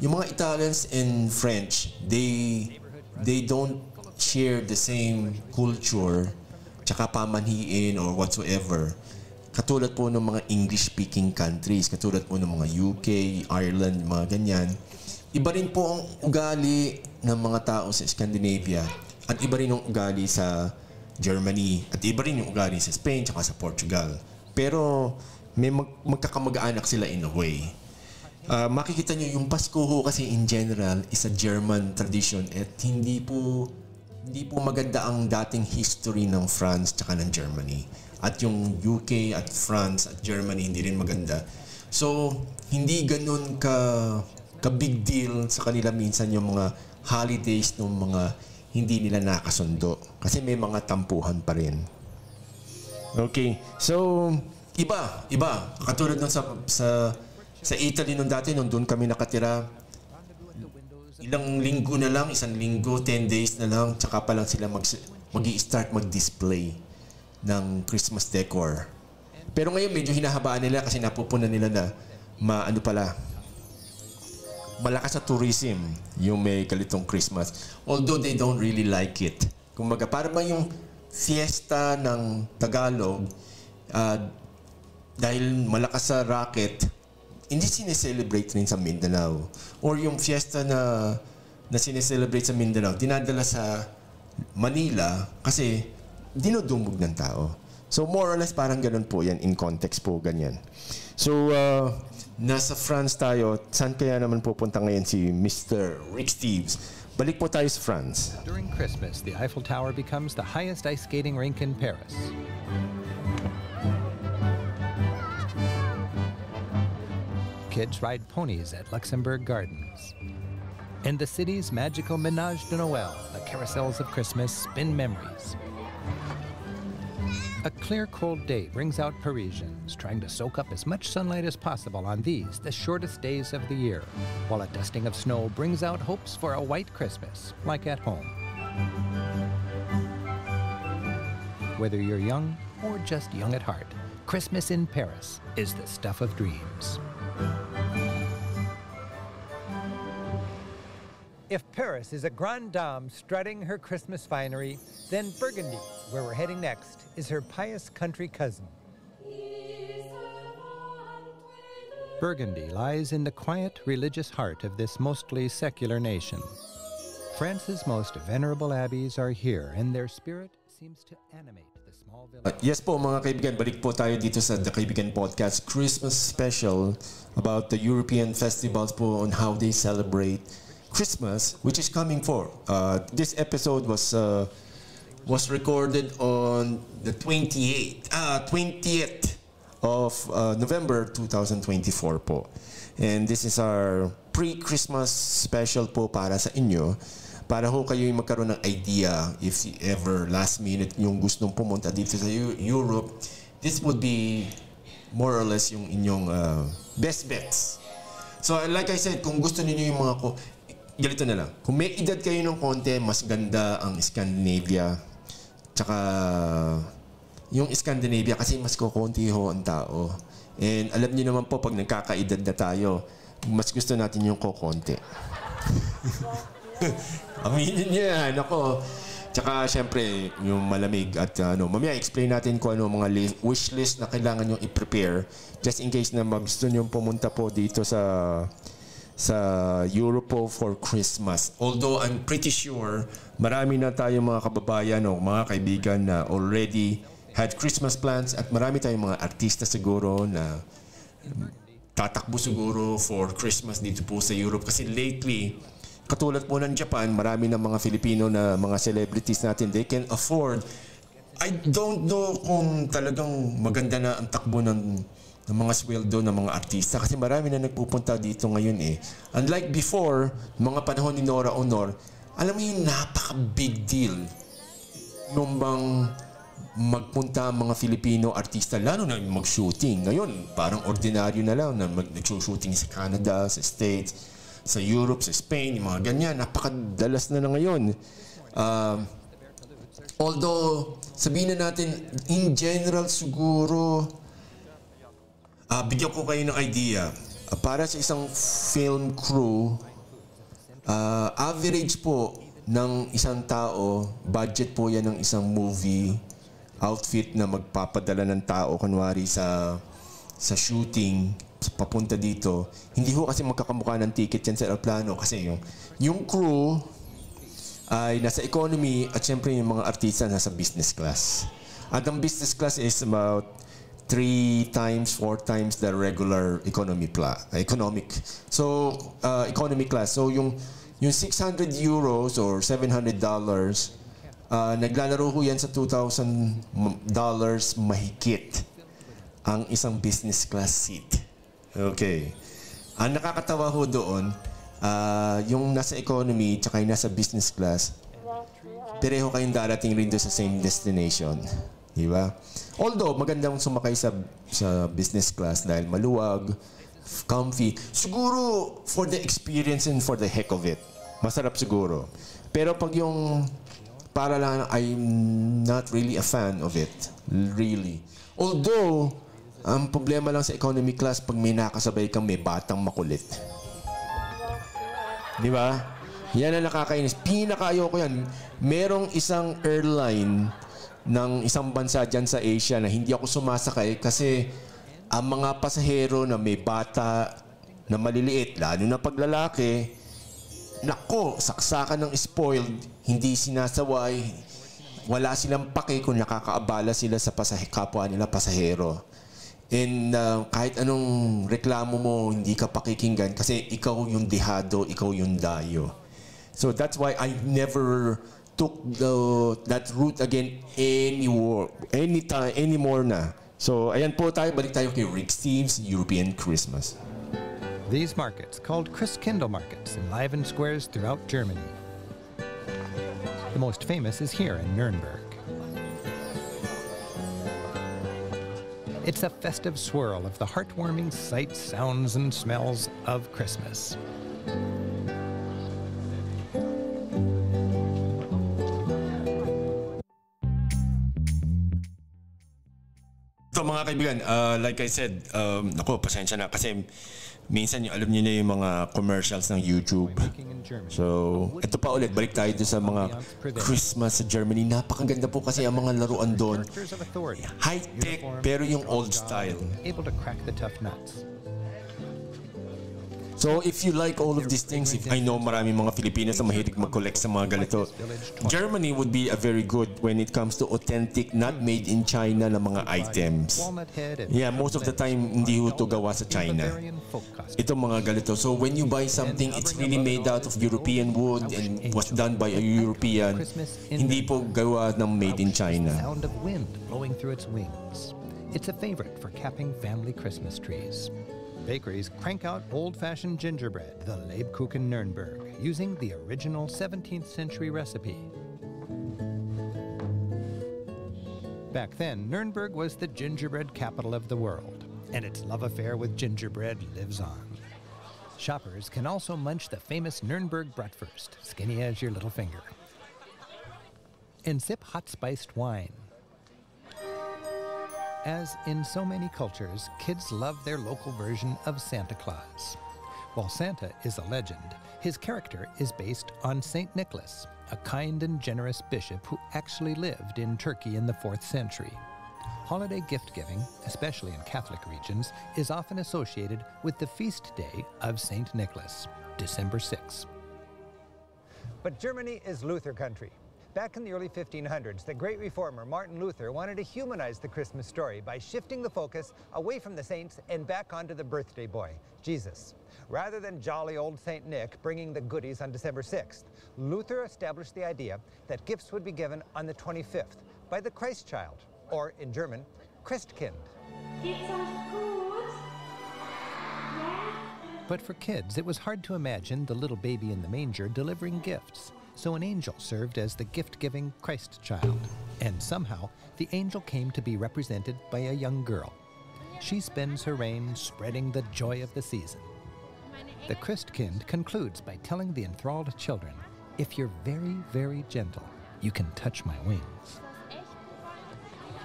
E: Yung mga Italians and French, they don't share the same culture tsaka pamanhiin or whatsoever. Katulad po ng mga English-speaking countries, katulad po ng mga UK, Ireland, mga ganyan. Iba rin po ang ugali ng mga tao sa Scandinavia at iba rin ang ugali sa Germany at iba rin yung ugali sa Spain tsaka sa Portugal. Pero may magkakamag-anak sila in a way. Makikita nyo yung Pasko ho kasi in general is a German tradition at hindi po maganda ang dating history ng France tsaka ng Germany. At yung UK at France at Germany hindi rin maganda. So, hindi ganun ka big deal sa kanila minsan yung mga holidays ng mga hindi nila nakasundo. Kasi may mga tampuhan pa rin. Okay. So, iba. Katulad nun sa Italy nung dati, nung doon kami nakatira, ilang linggo na lang, 1 linggo, 10 days na lang, tsaka pa lang sila mag-i-start mag-display ng Christmas decor. Pero ngayon medyo hinahabaan nila kasi napupunan nila na malakas sa tourism yung may kalitong Christmas. Although they don't really like it. Kumbaga, para ba yung fiesta ng Tagalog, dahil malakas sa racket, hindi sineselebrate rin sa Mindanao. Or yung fiesta na sineselebrate sa Mindanao, dinadala sa Manila kasi dinudumog ng tao. So more or less parang ganun po yan, in context po ganyan. So nasa France tayo, saan kaya naman pupunta ngayon si Mr. Rick Steves? Balik po tayo sa France.
D: During Christmas, the Eiffel Tower becomes the highest ice skating rink in Paris. Kids ride ponies at Luxembourg Gardens. And the city's magical Ménage de Noël, the carousels of Christmas, spin memories. A clear, cold day brings out Parisians trying to soak up as much sunlight as possible on these, the shortest days of the year, while a dusting of snow brings out hopes for a white Christmas, like at home. Whether you're young or just young at heart, Christmas in Paris is the stuff of dreams.
F: If Paris is a grande dame strutting her Christmas finery, then Burgundy, where we're heading next, is her pious country cousin.
D: Burgundy lies in the quiet, religious heart of this mostly secular nation. France's most venerable abbeys are here, and their spirit seems to animate the small village.
E: Yes po mga kaibigan, balik po tayo dito sa The Kaibigan Podcast Christmas Special about the European festivals po on how they celebrate Christmas, which is coming for. This episode was recorded on the 20th of November 2024 po. And this is our pre-Christmas special po para sa inyo. Para ho kayo yung magkaroon ng idea if ever last minute yung gustong pumunta dito sa Europe, this would be more or less yung inyong best bets. So like I said, kung gusto niyo yung mga ganito na lang. Kung may edad kayo ng konti, mas ganda ang Scandinavia. Tsaka yung Scandinavia kasi mas kukunti ho ang tao. And alam niyo naman po, pag nagkakaedad na tayo, mas gusto natin yung kukunti. Aminin niyo yan. Ako. Tsaka syempre, yung malamig at mamaya explain natin kung ano mga wish list na kailangan nyo i-prepare just in case na gusto nyo pumunta po dito sa Europe po for Christmas. Although I'm pretty sure marami na tayong mga kababayan o mga kaibigan na already had Christmas plans at marami tayong mga artista siguro na tatakbo siguro for Christmas dito po sa Europe. Kasi lately, katulad po ng Japan, marami ng mga Filipino na mga celebrities natin, they can afford. I don't know kung talagang maganda na ang takbo ng mga sweldo ng mga artista kasi marami na nagpupunta dito ngayon eh. Unlike before, mga panahon ni Nora Honor, alam mo yung napaka-big deal yung bang magpunta ang mga Filipino artista, lalo na mag-shooting. Ngayon, parang ordinaryo na lang na nag-shooting sa Canada, sa States, sa Europe, sa Spain, yung mga ganyan. Napakadalas na ngayon. Although, sabihin na natin, in general siguro, bigyan ko kayo ng idea. Para sa isang film crew, average po ng isang tao, budget po yan ng isang movie, outfit na magpapadala ng tao, kunwari sa shooting, papunta dito. Hindi ho kasi magkakamukha ng ticket yan sa aeroplano kasi yung crew ay nasa economy at syempre yung mga artista nasa business class. At ang business class is about 3 times, 4 times the regular economic. So, economy class. So, yung 600 euros or $700, naglalaro ho yan sa $2,000 mahigit ang isang business class seat. Okay. Ang nakakatawa ho doon, yung nasa economy tsaka yung nasa business class, pareho kayong darating rin doon sa same destination. Diba? Although, magandang sumakay sa business class dahil maluwag, comfy. Siguro, for the experience and for the heck of it, masarap siguro. Pero pag yung para lang, I'm not really a fan of it. Really. Although, ang problema lang sa economy class, pag may nakasabay kang may batang makulit. Di ba? Yan ang nakakainis. Pinaka-ayoko yan. Merong isang airline ng isang bansa dyan sa Asia na hindi ako sumasakay kasi ang mga pasahero na may bata na maliliit, lalo na paglalaki, nako, saksakan ng spoiled, hindi sinasaway, wala silang pake kung nakakaabala sila sa kapwa nila pasahero. And kahit anong reklamo mo, hindi ka pakikinggan kasi ikaw yung dehado, ikaw yung dayo. So that's why I never took that route again anymore na. So ayan po tayo, balik tayo kay Rick Steves' European Christmas.
F: These markets, called Christkindl markets, enliven squares throughout Germany. The most famous is here in Nuremberg. It's a festive swirl of the heartwarming sights, sounds, and smells of Christmas.
E: So mga kaibigan, like I said, ako, pasensya na kasi minsan yung alam niyo na yung mga commercials ng YouTube. So, ito pa ulit, balik tayo sa mga Christmas sa Germany. Napakaganda po kasi ang mga laruan doon. High-tech pero yung old style.
F: Able to crack the tough nuts.
E: So if you like all of these things, I know maraming mga Filipinos na mahilig mag-collect sa mga ganito. Germany would be a very good when it comes to authentic, not made in China na mga items. Yeah, most of the time hindi ho ito gawa sa China. Itong mga ganito. So when you buy something, it's really made out of European wood and was done by a European. Hindi po gawa ng made in China.
D: Sound of wind blowing through its wings. It's a favorite for capping family Christmas trees. Bakeries crank out old-fashioned gingerbread, the Lebkuchen Nürnberg, using the original 17th century recipe. Back then, Nuremberg was the gingerbread capital of the world, and its love affair with gingerbread lives on. Shoppers can also munch the famous Nuremberg bratwurst, skinny as your little finger, and sip hot-spiced wine. As in so many cultures, kids love their local version of Santa Claus. While Santa is a legend, his character is based on Saint Nicholas, a kind and generous bishop who actually lived in Turkey in the 4th century. Holiday gift-giving, especially in Catholic regions, is often associated with the feast day of Saint Nicholas, December 6.
F: But Germany is Luther country. Back in the early 1500s, the great reformer Martin Luther wanted to humanize the Christmas story by shifting the focus away from the saints and back onto the birthday boy, Jesus. Rather than jolly old St. Nick bringing the goodies on December 6th, Luther established the idea that gifts would be given on the 25th by the Christ child, or in German, Christkind.
D: But for kids, it was hard to imagine the little baby in the manger delivering gifts. So an angel served as the gift-giving Christ child, and somehow the angel came to be represented by a young girl. She spends her reign spreading the joy of the season. The Christkind concludes by telling the enthralled children, "If you're very, very gentle, you can touch my wings."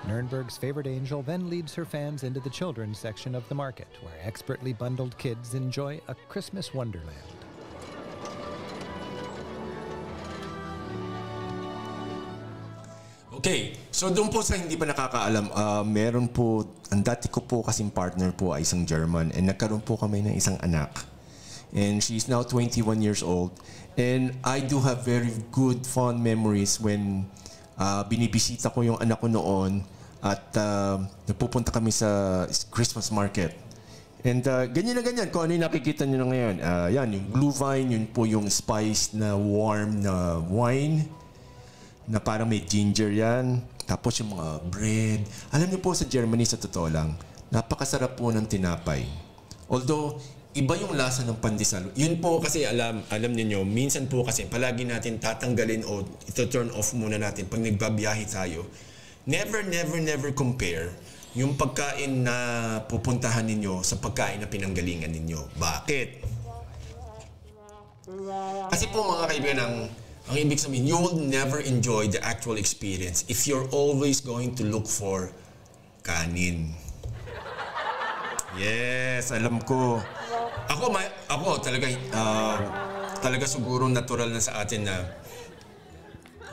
D: Nuremberg's favorite angel then leads her fans into the children's section of the market, where expertly bundled kids enjoy a Christmas wonderland.
E: Okay, so doon po sa hindi pa nakakaalam, meron po, ang dati ko po kasing partner po ay isang German and nagkaroon po kami ng isang anak. And she's now 21 years old. And I do have very good, fond memories when binibisita ko yung anak ko noon at napupunta kami sa Christmas market. And ganyan na ganyan, kung ano yung nakikita nyo na ngayon. Yan, yung Glühwein, yun po yung spice na warm na wine na parang may ginger yan. Tapos yung mga bread. Alam niyo po sa Germany, sa totoo lang, napakasarap po ng tinapay. Although, iba yung lasa ng pandesal.
B: Yun po kasi alam niyo, minsan po kasi palagi natin tatanggalin o ito-turn off muna natin pag nagbabiyahe tayo. Never compare yung pagkain na pupuntahan ninyo sa pagkain na pinanggalingan ninyo. Bakit? Kasi po mga kaibigan, ang ibig sabihin, you will never enjoy the actual experience if you're always going to look for kanin.
E: Yes, alam ko.
B: Ako talaga siguro natural na sa atin na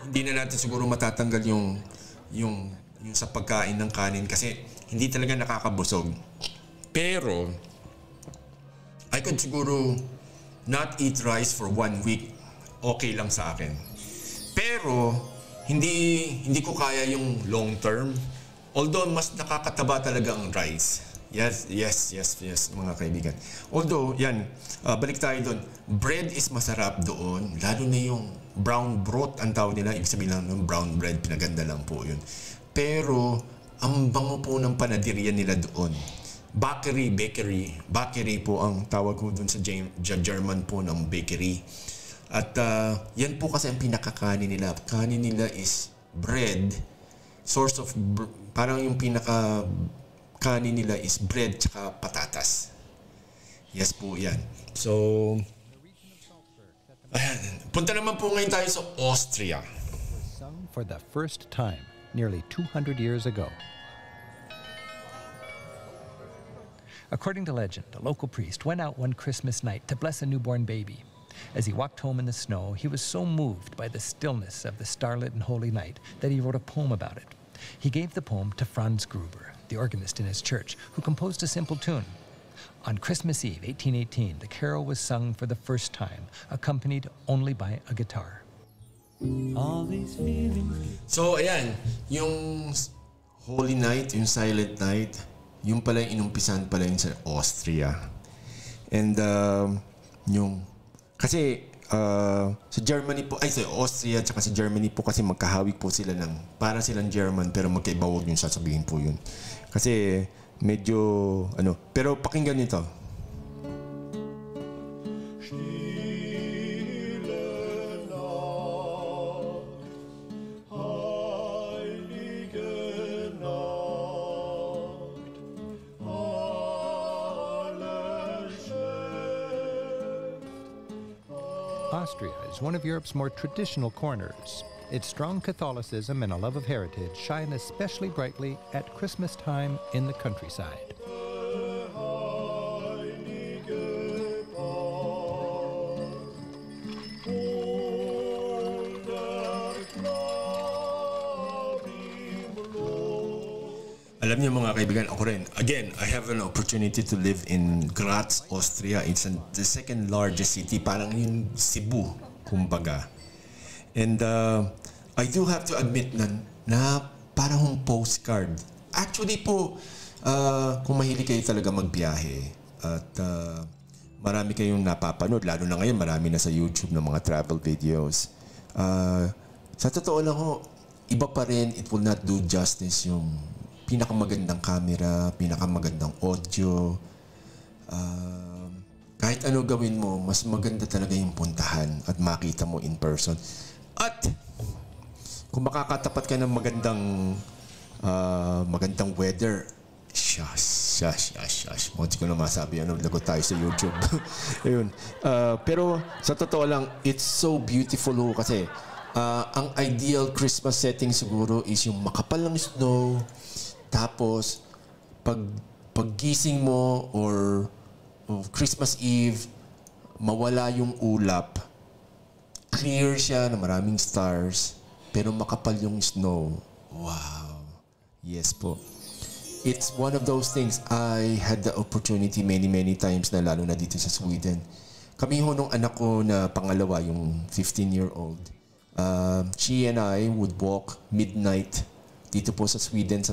B: hindi na natin siguro matatanggal yung sa pagkain ng kanin kasi hindi talaga nakakabusog. Pero I could siguro not eat rice for 1 week. Okay lang sa akin. Pero hindi ko kaya yung long term. Although mas nakakataba talaga ang rice. Yes, mga kaibigan. Although, yan, balik tayo doon. Bread is masarap doon. Lalo na yung brown broth, ang tawag nila. Ibig sabihin lang ng brown bread, pinaganda lang po yun. Pero, ang bango po ng panaderia nila doon. Bakery po ang tawag ko doon sa German po ng bakery. At yan po kasi ang pinakakanin nila. Kanin nila is bread. Source of, parang yung pinaka-kanin nila is bread tsaka patatas. Yes po yan. So, punta naman po ngayon tayo sa Austria.
D: Sung for the first time nearly 200 years ago. According to legend, a local priest went out one Christmas night to bless a newborn baby. As he walked home in the snow, he was so moved by the stillness of the starlit and holy night that he wrote a poem about it. He gave the poem to Franz Gruber, the organist in his church, who composed a simple tune.
F: On Christmas Eve, 1818, the carol was sung for the first time, accompanied only by a guitar.
E: So, ayan, yung Holy Night, yung Silent Night, yung pala yung inumpisan pala yun sa Austria. And kasi sa Germany po, sa Austria at sa Germany po kasi magkahawig po sila ng, para silang German pero magkaiba, huwag yung sasabihin po yun. Kasi medyo, pero pakinggan nyo to.
D: Austria is one of Europe's more traditional corners. Its strong Catholicism and a love of heritage shine especially brightly at Christmas time in the countryside.
E: Alam niyo mga kaibigan, ako rin. Again, I have an opportunity to live in Graz, Austria. It's the second largest city. Parang yung Cebu, kumbaga. And I do have to admit na parang postcard. Actually po, kung mahilig kayo talaga magbiyahe at marami kayong napapanood, lalo na ngayon marami na sa YouTube ng mga travel videos. Sa totoo lang ho, iba pa rin, it will not do justice yung pinakamagandang camera, pinakamagandang audio. Kahit ano gawin mo, mas maganda talaga yung puntahan at makita mo in person. At kung makakatapat ka ng magandang weather, shush. Hindi ko na masabi, lagot tayo sa YouTube. Ayun. Pero sa totoo lang, it's so beautiful ho kasi ang ideal Christmas setting siguro is yung makapal ng snow. Tapos, paggising mo or Christmas Eve, mawala yung ulap. Clear siya na maraming stars, pero makapal yung snow. Wow. Yes po. It's one of those things. I had the opportunity many times na lalo na dito sa Sweden. Kami ho nung anak ko na pangalawa, yung 15-year-old. She and I would walk midnight dito po sa Sweden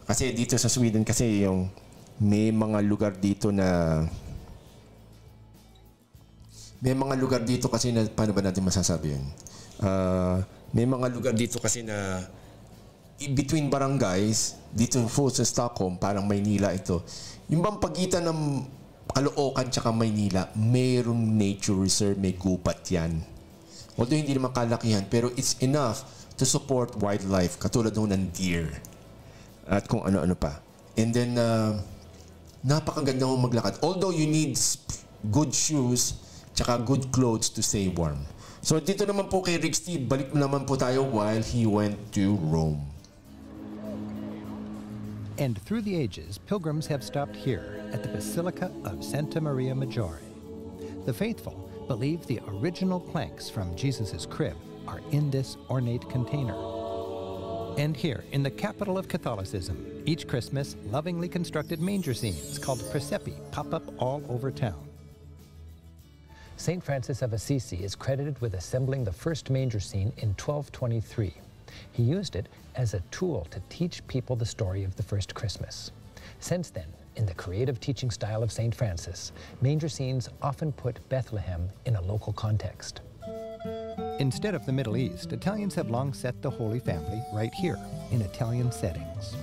E: kasi dito sa Sweden kasi yung may mga lugar dito kasi na paano ba natin masasabi yun? May mga lugar dito kasi na between barangays dito po sa Stockholm, parang Maynila ito. Yung bang pagitan ng Caloocan tsaka Maynila, mayroong nature reserve, may gupat yan. Although hindi naman kalakihan, pero it's enough to support wildlife, katulad ng deer at kung ano-ano pa. And then, napakaganda mong maglakad. Although you need good shoes tsaka good clothes to stay warm. So dito naman po kay Rick Steve, balik naman po tayo while he went to Rome.
D: And through the ages, pilgrims have stopped here at the Basilica of Santa Maria Maggiore. The faithful believe the original planks from Jesus' crib are in this ornate container. And here, in the capital of Catholicism, each Christmas, lovingly constructed manger scenes called presepi pop up all over town.
F: St. Francis of Assisi is credited with assembling the first manger scene in 1223. He used it as a tool to teach people the story of the first Christmas. Since then, in the creative teaching style of St. Francis, manger scenes often put Bethlehem in a local context.
D: Instead of the Middle East, Italians have long set the Holy Family right here, in Italian settings.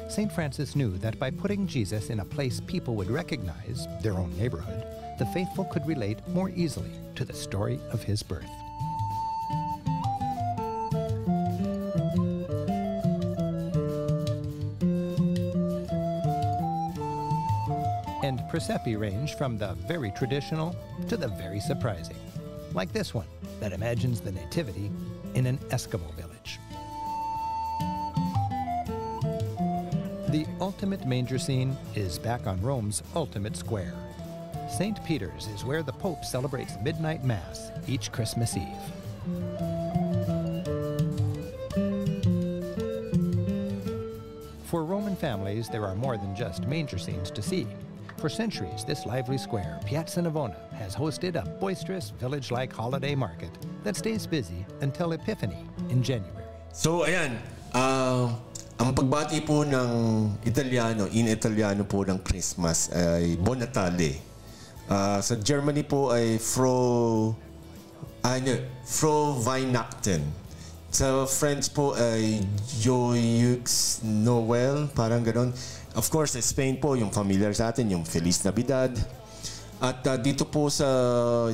D: St. Francis knew that by putting Jesus in a place people would recognize, their own neighborhood, the faithful could relate more easily to the story of his birth. And presepi range from the very traditional to the very surprising, like this one that imagines the nativity in an Eskimo village. The ultimate manger scene is back on Rome's ultimate square. St. Peter's is where the Pope celebrates midnight Mass each Christmas Eve. For Roman families, there are more than just manger scenes to see. For centuries, this lively square, Piazza Navona, has hosted a boisterous village-like holiday market that stays busy until Epiphany in January.
E: So ayan, ang pagbati po ng Italiano, in Italiano po ng Christmas ay Buon Natale. Sa Germany po ay Frohe Weihnachten. Sa French po ay Joyeux Noël, parang ganon. Of course, sa Spain po, yung familiar sa atin, yung Feliz Navidad. At dito po sa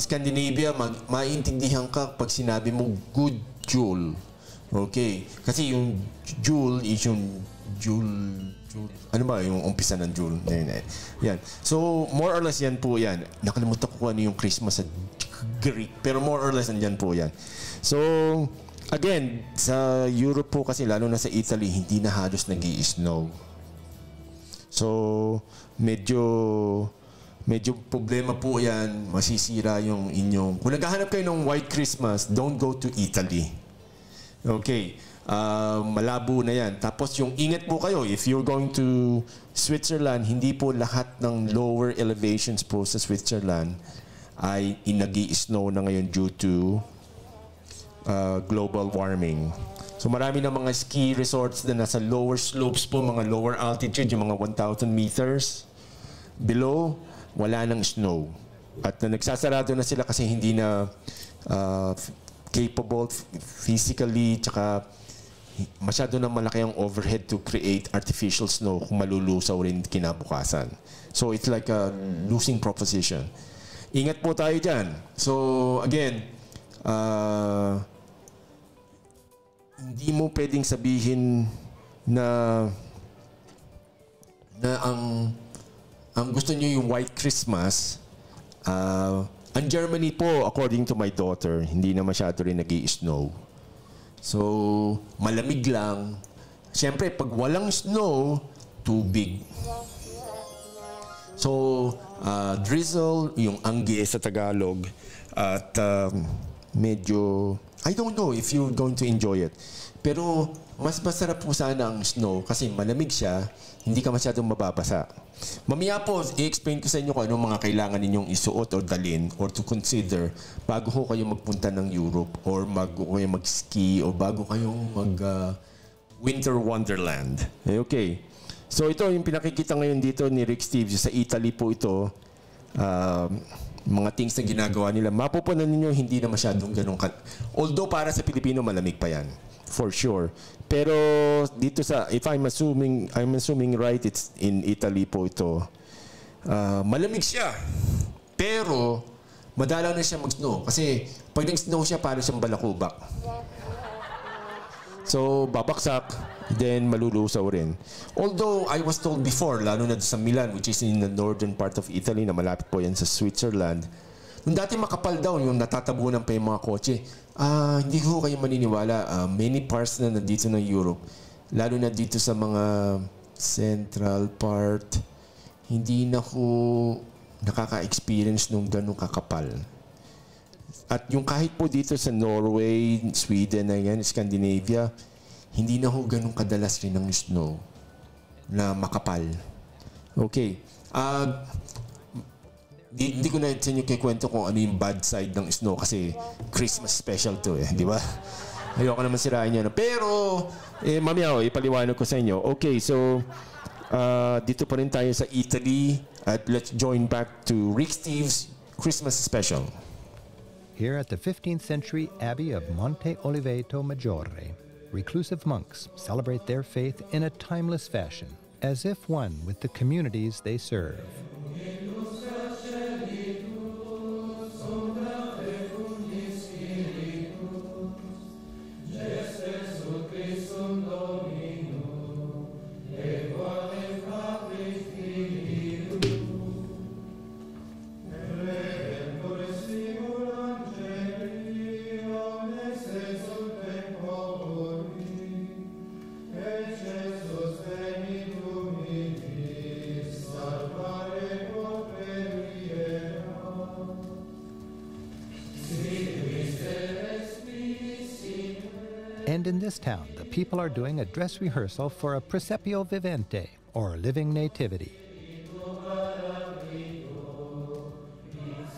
E: Scandinavia, maintindihan ka pag sinabi mo Good Jul. Okay. Kasi yung Jul is yung Jul. Ano ba yung umpisa ng Jul? Yan. So, more or less yan po yan. Nakalimutan ko ano yung Christmas sa Greek. Pero more or less nandyan po yan. So, again, sa Europe po kasi, lalo na sa Italy, hindi na halos nag-i-snow. So, medyo problema po yan. Masisira yung inyong... Kung naghahanap kayo ng White Christmas, don't go to Italy. Okay. Malabo na yan. Tapos yung ingat po kayo, if you're going to Switzerland, hindi po lahat ng lower elevations po sa Switzerland ay nag-i-snow na ngayon due to global warming. So marami na mga ski resorts na nasa lower slopes po, mga lower altitude, yung mga 1,000 meters below, wala nang snow. At nagsasarado na sila kasi hindi na capable physically, tsaka masyado na malaki ang overhead to create artificial snow kung malulusaw rin kinabukasan. So it's like a losing proposition. Ingat po tayo dyan. So again, hindi mo pwedeng sabihin na ang gusto niyo yung White Christmas. Ang Germany po, according to my daughter, hindi na masyado rin nag-i-snow. So, malamig lang. Siyempre, pag walang snow, tubig. So, drizzle, yung angge sa Tagalog, at medyo, I don't know if you're going to enjoy it. Pero, mas masarap po sana ang snow kasi malamig siya, hindi ka masyadong mababasa. Mamaya po, i-explain ko sa inyo kung anong mga kailangan ninyong isuot o dalhin or to consider bago ho kayo magpunta ng Europe or bago kayo mag-ski o bago kayong mag-winter wonderland. Okay. So ito yung pinakikita ngayon dito ni Rick Steves. Sa Italy po ito, mga things na ginagawa nila. Mapupunan ninyo, hindi na masyadong ganun. Although para sa Pilipino, malamig pa yan. For sure. Pero dito sa, if I'm assuming right, it's in Italy po ito. Malamig siya. Pero, madalaw na siya mag-snow. Kasi, pag nag-snow siya, parang siyang balakubak. So, babaksak, then malulusaw rin. Although, I was told before, lalo na sa Milan, which is in the northern part of Italy, na malapit po yan sa Switzerland, nung dati makapal daw, yung natatabunan pa yung mga kotse, hindi ko kayo maniniwala. Many parts na nandito ng Europe, lalo na dito sa mga central part, hindi na ko nakaka-experience nung ganun kakapal. At yung kahit po dito sa Norway, Sweden na yan, Scandinavia, hindi na ho ganun kadalas rin ng snow na makapal. Okay. Hindi ko na sa inyo kikwento kung ano yung bad side ng snow kasi Christmas special to di ba? Ayoko naman sirain yan. Pero, mamaya ipaliwanag ko sa inyo. Okay, so, dito pa rin tayo sa Italy at let's join back to Rick Steves' Christmas special.
D: Here at the 15th century Abbey of Monte Oliveto Maggiore, reclusive monks celebrate their faith in a timeless fashion, as if one with the communities they serve. And in this town, the people are doing a dress rehearsal for a Presepio Vivente, or living nativity.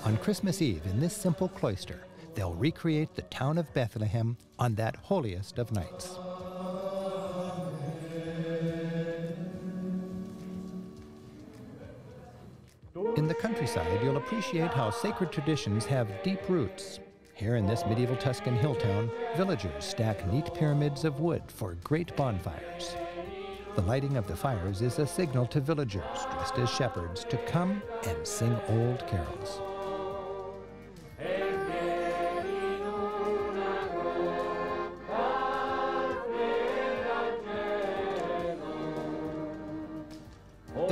D: On Christmas Eve in this simple cloister, they'll recreate the town of Bethlehem on that holiest of nights. In the countryside, you'll appreciate how sacred traditions have deep roots. Here in this medieval Tuscan hill town, villagers stack neat pyramids of wood for great bonfires. The lighting of the fires is a signal to villagers dressed as shepherds to come and sing old carols.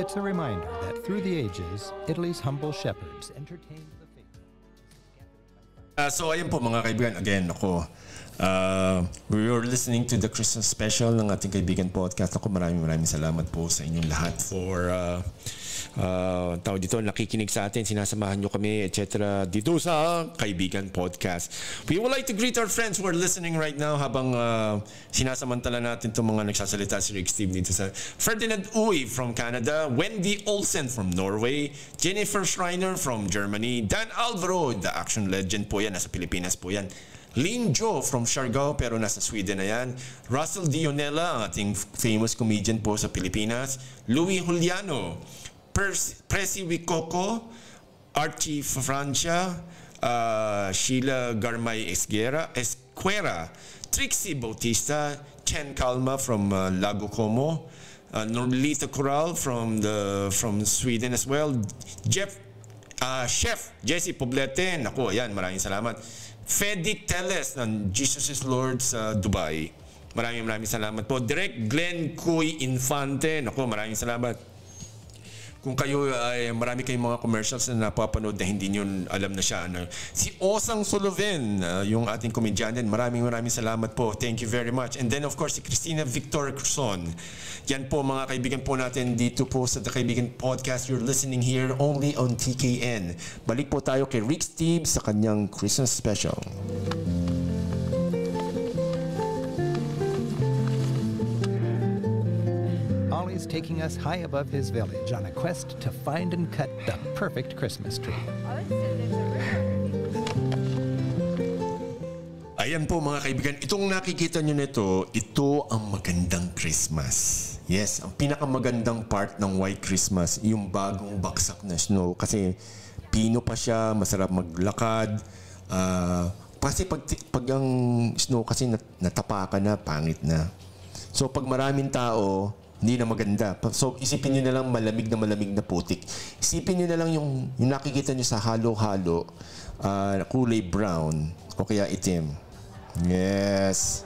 D: It's a reminder that through the ages, Italy's humble shepherds entertained the faithful.
E: So ayan po mga kaibigan, again ako, we were listening to the Christmas special ng ating kaibigan podcast. Ako maraming salamat po sa inyong lahat for tao dito, nakikinig sa atin, sinasamahan nyo kami, etc. dito sa Kaibigan Podcast. We would like to greet our friends who are listening right now habang sinasamantala natin itong mga nagsasalita si Rick Steve dito sa Ferdinand Uy from Canada, Wendy Olsen from Norway, Jennifer Schreiner from Germany, Dan Alvaro, the action legend po yan, nasa Pilipinas po yan, Lin Jo from Siargao pero nasa Sweden na yan, Russell Dionella, ang ating famous comedian po sa Pilipinas, Louis Juliano, Presi Wicoco, Archie Francia, Sheila Garmay Esquera, Trixie Bautista, Chen Calma from Lago Como, Norlita Coral from Sweden as well, Chef Jesse Poblete, naku, ayan, maraming salamat. Fedic Teles ng Jesus is Lord sa Dubai. Maraming salamat po. Direct Glenn Cuy Infante, naku, maraming salamat. Kung kayo ay marami kayong mga commercials na napapanood na hindi nyo alam na siya. Si Osang Soloven, yung ating komedyanen, maraming salamat po. Thank you very much. And then of course, si Christina Victor Cruzon. Yan po mga kaibigan po natin dito po sa The Kaibigan Podcast. You're listening here only on TKN. Balik po tayo kay Rick Steve sa kanyang Christmas special.
D: Ollie's taking us high above his village on a quest to find and cut the perfect Christmas tree.
E: Ayan po mga kaibigan, itong nakikita nyo nito, ito ang magandang Christmas. Yes, ang pinakamagandang part ng White Christmas, yung bagong baksak na snow. Kasi pino pa siya, masarap maglakad. Kasi pag ang snow kasi natapakan na, pangit na. So pag maraming tao, hindi na maganda. So, isipin nyo na lang malamig na putik. Isipin nyo na lang yung nakikita nyo sa halo-halo, kulay brown o kaya itim. Yes.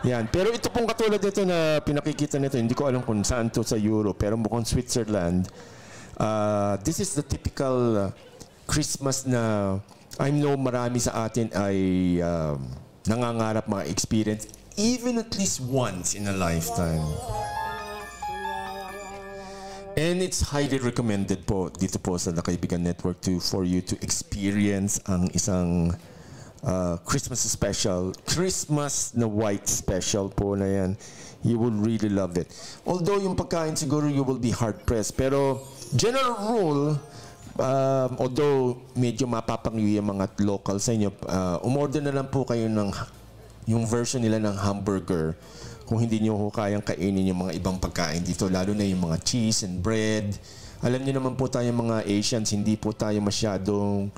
E: Yan. Pero ito pong katulad nito na pinakikita nito, hindi ko alam kung saan to sa Europe, pero mukhang Switzerland. This is the typical Christmas na I know marami sa atin ay nangangarap mga experience even at least once in a lifetime. And it's highly recommended po dito po sa The Kaibigan Network for you to experience ang isang Christmas special. Christmas na white special po na yan. You will really love it. Although yung pagkain siguro you will be hard-pressed. Pero general rule, although medyo mapapangyo yung mga local sa inyo, umorder na lang po kayo ng yung version nila ng hamburger. Kung hindi nyo kayang kainin yung mga ibang pagkain dito, lalo na yung mga cheese and bread. Alam niyo naman po tayo mga Asians, hindi po tayo masyadong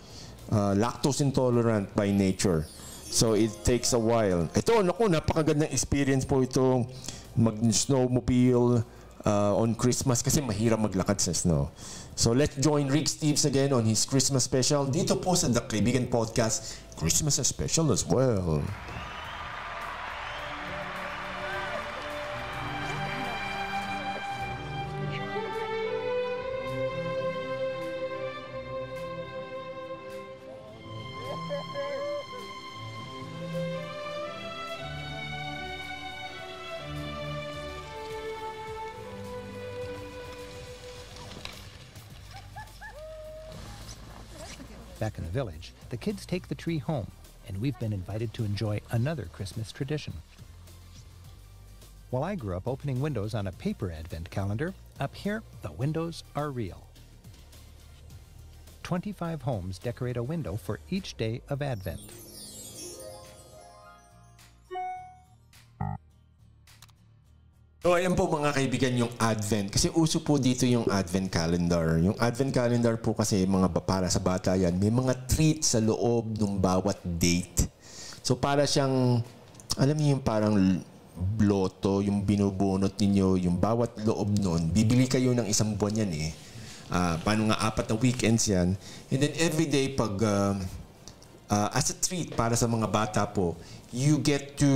E: lactose intolerant by nature. So it takes a while. Ito, naku, napakagandang experience po itong mag-snowmobile on Christmas kasi mahirap maglakad sa snow. So let's join Rick Steves again on his Christmas special dito po sa The Kaibigan Podcast. Christmas special as well.
D: Back in the village, the kids take the tree home, and we've been invited to enjoy another Christmas tradition. While I grew up opening windows on a paper advent calendar, up here, the windows are real. 25 homes decorate a window for each day of Advent.
E: So ayan po mga kaibigan yung Advent. Kasi uso po dito yung Advent calendar. Yung Advent calendar po kasi para sa bata yan, may mga treats sa loob ng bawat date. So para siyang, alam niyo yung parang loto, yung binubunot ninyo, yung bawat loob nun, bibili kayo ng isang buwan yan eh. Paano nga 4 na weekends yan. And then every day pag, as a treat para sa mga bata po, you get to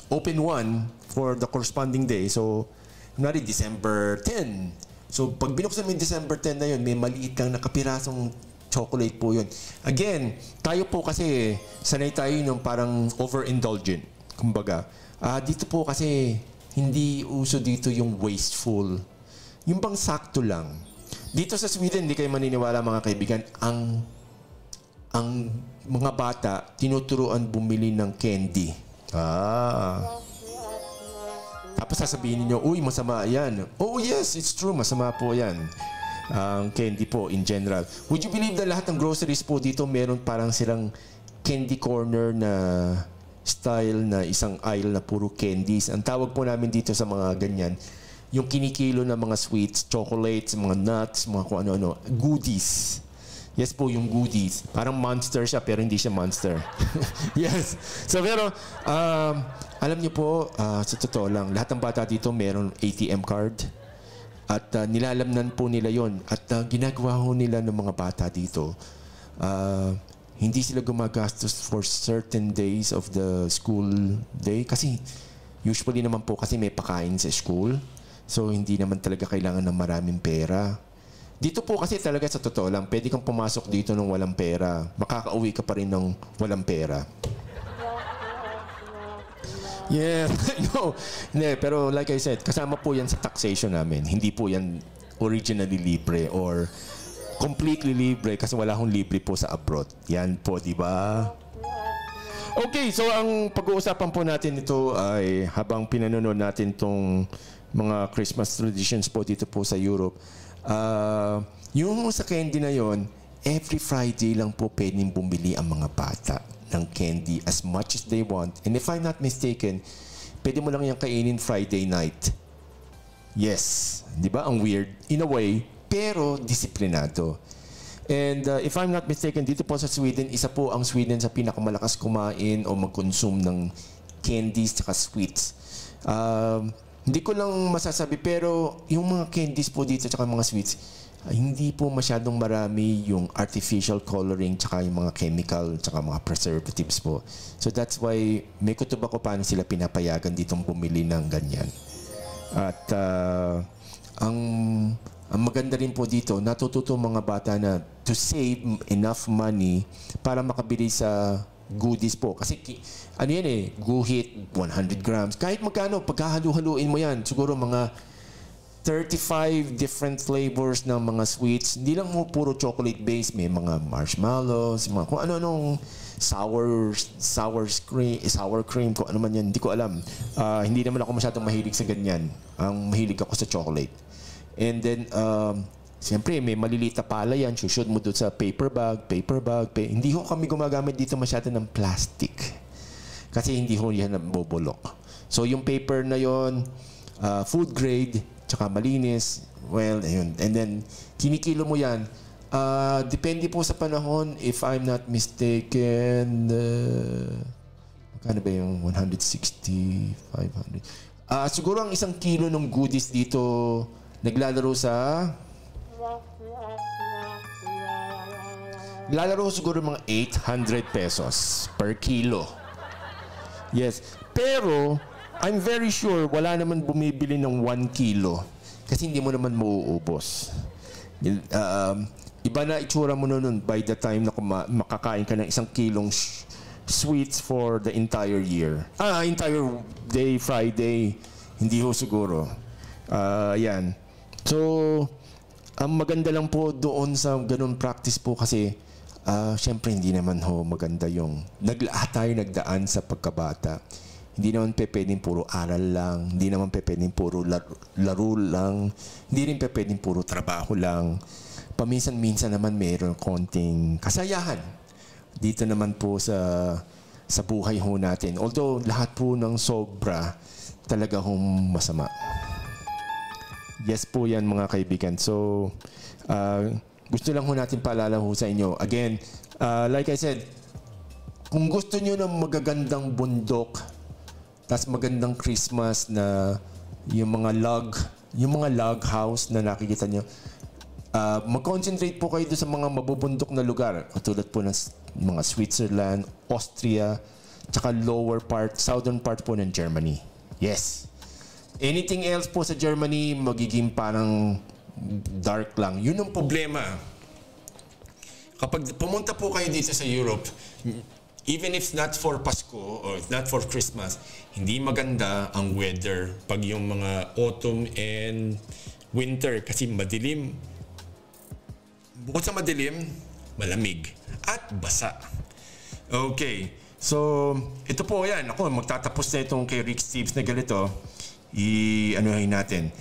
E: open one for the corresponding day. So, kunwari December 10. So, pag binuksan mo yung December 10 na yun, may maliit lang na kapirasong chocolate po yun. Again, tayo po kasi, sanay tayo yung parang overindulgent. Kumbaga, dito po kasi, hindi uso dito yung wasteful. Yung bang sakto lang. Dito sa Sweden, hindi kayo maniniwala mga kaibigan, ang mga bata, tinuturuan bumili ng candy. Tapos sasabihin niyo, uy, masama yan. Oh yes, it's true, masama po yan. Ang candy po in general. Would you believe na lahat ng groceries po dito meron parang silang candy corner na style na isang aisle na puro candies. Ang tawag po namin dito sa mga ganyan, yung kinikilo na mga sweets, chocolates, mga nuts, mga kung ano-ano, goodies. Yes po, yung goodies. Parang Monster siya, pero hindi siya Monster. Yes. So, pero, alam niyo po, sa totoo lang, lahat ng bata dito meron ATM card. At nilalamnan po nila yon. At ginagawa ho nila ng mga bata dito. Hindi sila gumagastos for certain days of the school day. Kasi, usually naman po kasi may pakain sa school. So, hindi naman talaga kailangan ng maraming pera. Dito po kasi talaga sa totoo lang, pwede kang pumasok dito ng walang pera. Makakauwi ka pa rin ng walang pera. Yeah, no. Hindi, pero like I said, kasama po yan sa taxation namin. Hindi po yan originally libre or completely libre kasi wala akong libre po sa abroad. Yan po, di ba? Okay, so ang pag-uusapan po natin ito ay habang pinanonood natin tong mga Christmas traditions po dito po sa Europe. Yung sa candy na yon, every Friday lang po pwedeng bumili ang mga bata ng candy as much as they want. And if I'm not mistaken, pwede mo lang yung kainin Friday night. Yes. Di ba? Ang weird. In a way, pero disiplinado. And if I'm not mistaken, dito po sa Sweden, isa po ang Sweden sa pinakamalakas kumain o mag-consume ng candies at sweets. Hindi ko lang masasabi, pero yung mga candies po dito at mga sweets, hindi po masyadong marami yung artificial coloring tsaka yung mga chemical tsaka mga preservatives po. So that's why may kutob ako paano sila pinapayagan ditong bumili ng ganyan. At ang maganda rin po dito, natututo mga bata na to save enough money para makabili sa goodies po. Kasi ano yan eh, guhit, 100 grams. Kahit magkano, pagkahalu-haluin mo yan, siguro mga 35 different flavors ng mga sweets. Hindi lang mo puro chocolate base, may mga marshmallows, mga kung ano-anong sour cream, kung ano man yan, hindi ko alam. Hindi naman ako masyadong mahilig sa ganyan. Ang mahilig ako sa chocolate. And then, siyempre, may maliliit na pala yan. Shoot mo doon sa paper bag. Hindi ho kami gumagamit dito masyado ng plastic. Kasi hindi ho yan nabobulok. So, yung paper na yon, food grade, tsaka malinis. Well, ayun. And then, kinikilo mo yan. Depende po sa panahon. If I'm not mistaken, magkano ba yung 160, 500? Siguro ang isang kilo ng goodies dito naglalaro sa... Lalaro siguro mga 800 pesos per kilo. Yes. Pero, I'm very sure wala naman bumibili ng 1 kilo. Kasi hindi mo naman mauubos. Iba na itsura mo nun by the time na makakain ka ng 1 kilong sweets for the entire year. Entire day, Friday. Hindi ho siguro. Yan. So, ang maganda lang po doon sa ganun practice po kasi syempre hindi naman ho maganda yung tayo nagdaan sa pagkabata. Hindi naman pwedeng puro aral lang, hindi naman pwedeng puro laro lang, hindi rin pwedeng puro trabaho lang. paminsan-minsan naman mayroon konting kasayahan dito naman po sa buhay ho natin. Although lahat po ng sobra talaga hong masama. Yes po yan mga kaibigan. So, gusto lang ho natin paalala ho sa inyo. Again, like I said, kung gusto nyo ng magagandang bundok, tas magandang Christmas na yung mga log house na nakikita nyo, mag-concentrate po kayo sa mga mabubundok na lugar. Katulad po ng mga Switzerland, Austria, tsaka southern part po ng Germany. Yes. Anything else po sa Germany, magiging parang dark lang. Yun ang problema. Kapag pumunta po kayo dito sa Europe, even if not for Pasko or if not for Christmas, hindi maganda ang weather pag yung mga autumn and winter kasi madilim. Bukod sa madilim, malamig at basa. Okay. So, ito po yan. Ako, magtatapos na itong kay Rick Steves na ganito. Anuhin natin.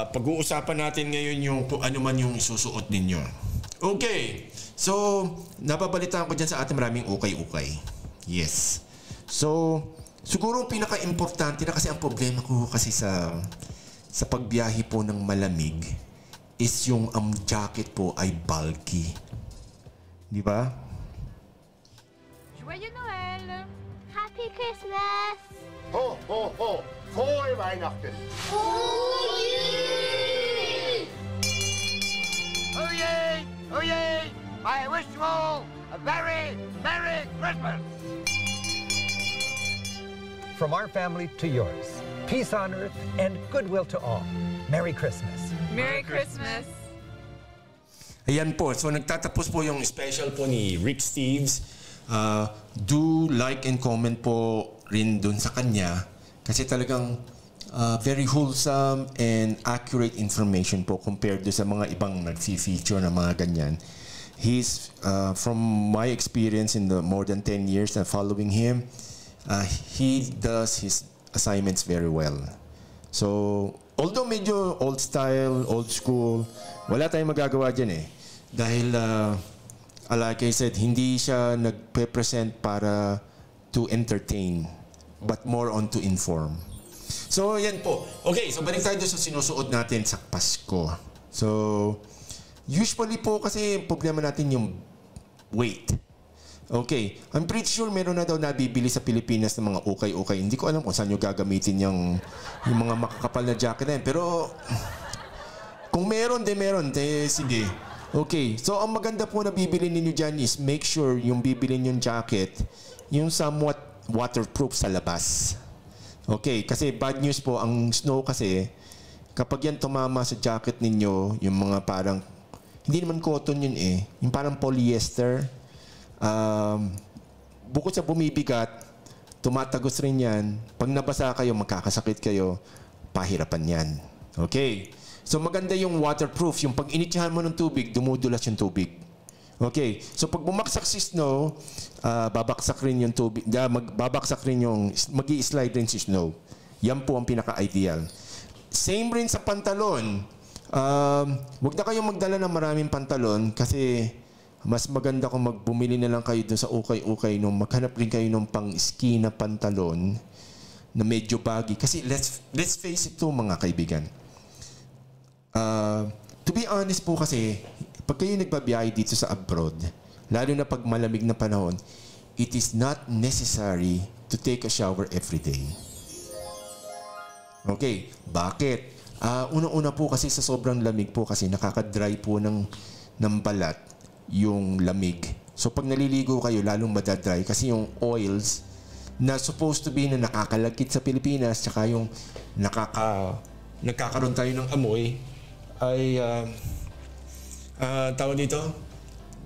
E: Pag-uusapan natin ngayon yung kung ano man yung isusuot ninyo. Okay. So, napabalitaan ko dyan sa ating maraming ukay-ukay. Yes. So, siguro pinaka-importante na kasi ang problema ko kasi sa pagbiyahe po ng malamig is yung jacket po ay bulky. Di ba?
G: Joyeux Noël!
H: Happy Christmas!
I: Ho, ho, ho! Frohe Weihnachten!
G: Oyez! Oyez! I wish you all a very Merry Christmas!
F: From our family to yours, peace on earth and goodwill to all. Merry Christmas.
G: Merry Christmas!
E: Ayan po. So, nagtatapos po yung special po ni Rick Steves. Do like and comment po rin dun sa kanya kasi talagang very wholesome and accurate information po compared do sa mga ibang nag-feature na mga ganyan. He's, from my experience in the more than 10 years na following him, he does his assignments very well. So, although medyo old style, old school, wala tayong magagawa dyan eh. Dahil, like I said, hindi siya nagpe-present para to entertain, but more on to inform. So, yan po. Okay, so balik tayo sa sinusuot natin sa Pasko. So, usually po kasi problema natin yung weight. Okay, I'm pretty sure meron na daw nabibili sa Pilipinas ng mga ukay-ukay. Hindi ko alam kung saan nyo gagamitin yung mga makakapal na jacket na yan. Pero, kung meron, sige. Okay, so ang maganda po na bibili ninyo dyan is make sure yung bibili yung jacket, yung somewhat waterproof sa labas. Okay, kasi bad news po, ang snow kasi, kapag yan tumama sa jacket ninyo, yung mga parang, hindi naman cotton yun eh, yung parang polyester, bukod sa bumibigat, tumatagos rin yan, pag nabasa kayo, magkakasakit kayo, pahirapan yan. Okay. So maganda yung waterproof, yung pag inityahan mo ng tubig, dumudulas yung tubig. Okay, so pag bumagsak si snow, babaksak rin yung tubig, babaksak rin yung, magi-slide rin si snow. Yan po ang pinaka-ideal. Same rin sa pantalon. Huwag na kayong magdala ng maraming pantalon kasi mas maganda kung bumili na lang kayo dun sa ukay-ukay nung maghanap rin kayo ng pang-ski na pantalon na medyo baggy. Kasi let's face it to mga kaibigan. To be honest po kasi, pag kayo nagbabiyahe dito sa abroad, lalo na pag malamig na panahon, it is not necessary to take a shower every day. Okay, bakit? Una-una po kasi sa sobrang lamig po kasi nakaka-dry po ng balat yung lamig. So pag naliligo kayo, lalong madadry kasi yung oils na supposed to be na nakakalagkit sa Pilipinas tsaka yung nagkakaroon tayo ng amoy ay tawag dito,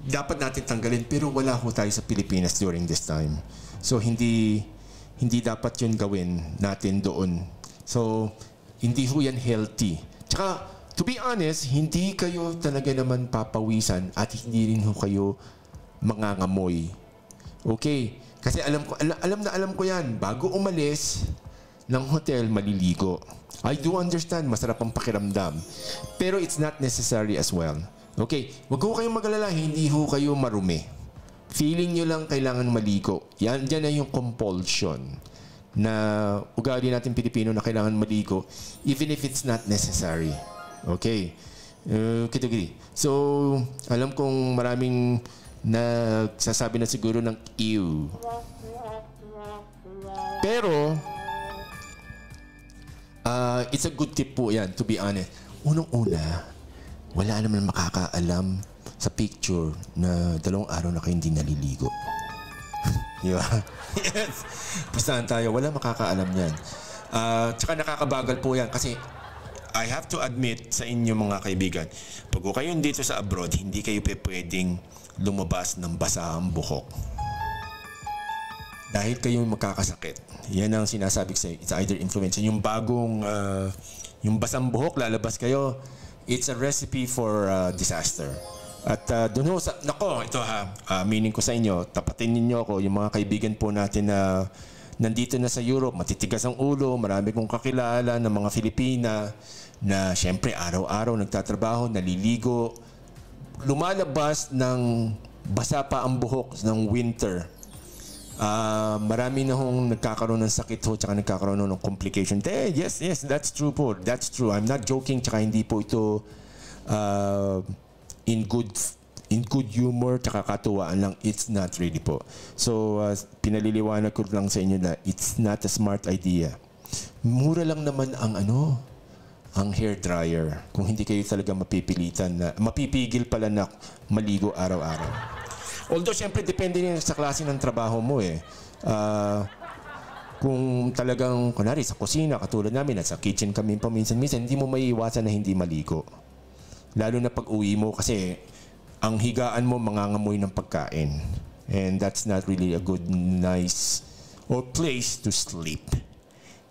E: dapat natin tanggalin pero wala ho tayo sa Pilipinas during this time. So hindi dapat yun gawin natin doon. So hindi ho yan healthy. Tsaka to be honest, hindi kayo talaga naman papawisan at hindi rin ho kayo mangangamoy. Okay? Kasi alam ko yan, bago umalis ng hotel, maliligo. I do understand, masarap ang pakiramdam. Pero it's not necessary as well. Okay, wag ho kayong mag-alala, hindi ho kayo marumi. Feeling nyo lang kailangan maligo. Yan na yung compulsion na ugali natin Pilipino na kailangan maligo even if it's not necessary. Okay. Okay. So, alam kong maraming nagsasabi na siguro ng ew. Pero, it's a good tip po yan, to be honest. Unang-una, wala naman makakaalam sa picture na 2 araw na kayo hindi naliligo. Di ba? Yes. Pustahan tayo. Wala makakaalam yan. Tsaka nakakabagal po yan kasi I have to admit sa inyo mga kaibigan, pag kayo dito sa abroad, hindi kayo pwedeng lumabas ng basa ang buhok. Dahil kayo magkakasakit. Yan ang sinasabi ko sa it's either influenza. Yung bagong, yung basang buhok, lalabas kayo, it's a recipe for disaster. At doon ho, ito meaning ko sa inyo, tapatin ninyo ako, yung mga kaibigan po natin na nandito na sa Europe, matitigas ang ulo, marami kong kakilala ng mga Filipina na syempre araw-araw nagtatrabaho, naliligo, lumalabas ng basa pa ang buhok ng winter. Marami na hong nagkakaroon ng sakit ho, tsaka nagkakaroon ng complication. Yes, that's true po. That's true. I'm not joking, tsaka hindi po ito in good humor, tsaka katuwaan lang. It's not really po. So, pinaliliwanag ko lang sa inyo na it's not a smart idea. Mura lang naman ang hair dryer. Kung hindi kayo talaga mapipigil pala na maligo araw-araw. Although, syempre, depende rin sa klase ng trabaho mo eh. Kung talagang, kunwari, sa kusina, katulad namin, at sa kitchen kami paminsan-minsan, hindi mo maiiwasan na hindi maligo. Lalo na pag uwi mo kasi ang higaan mo mangangamoy ng pagkain. And that's not really a good, nice, or place to sleep.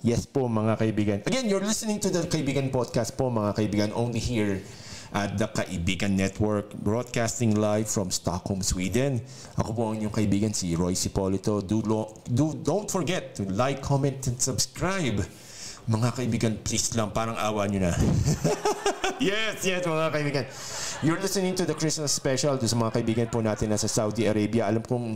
E: Yes po, mga kaibigan. Again, you're listening to the Kaibigan Podcast po, mga kaibigan, only here at the Kaibigan Network, broadcasting live from Stockholm, Sweden. Ako po ang inyong kaibigan, si Roy Cipolito. Don't forget to like, comment, and subscribe. Mga kaibigan, please lang, parang awa nyo na. Yes, mga kaibigan. You're listening to the Christmas special sa mga kaibigan po natin na sa Saudi Arabia. Alam kong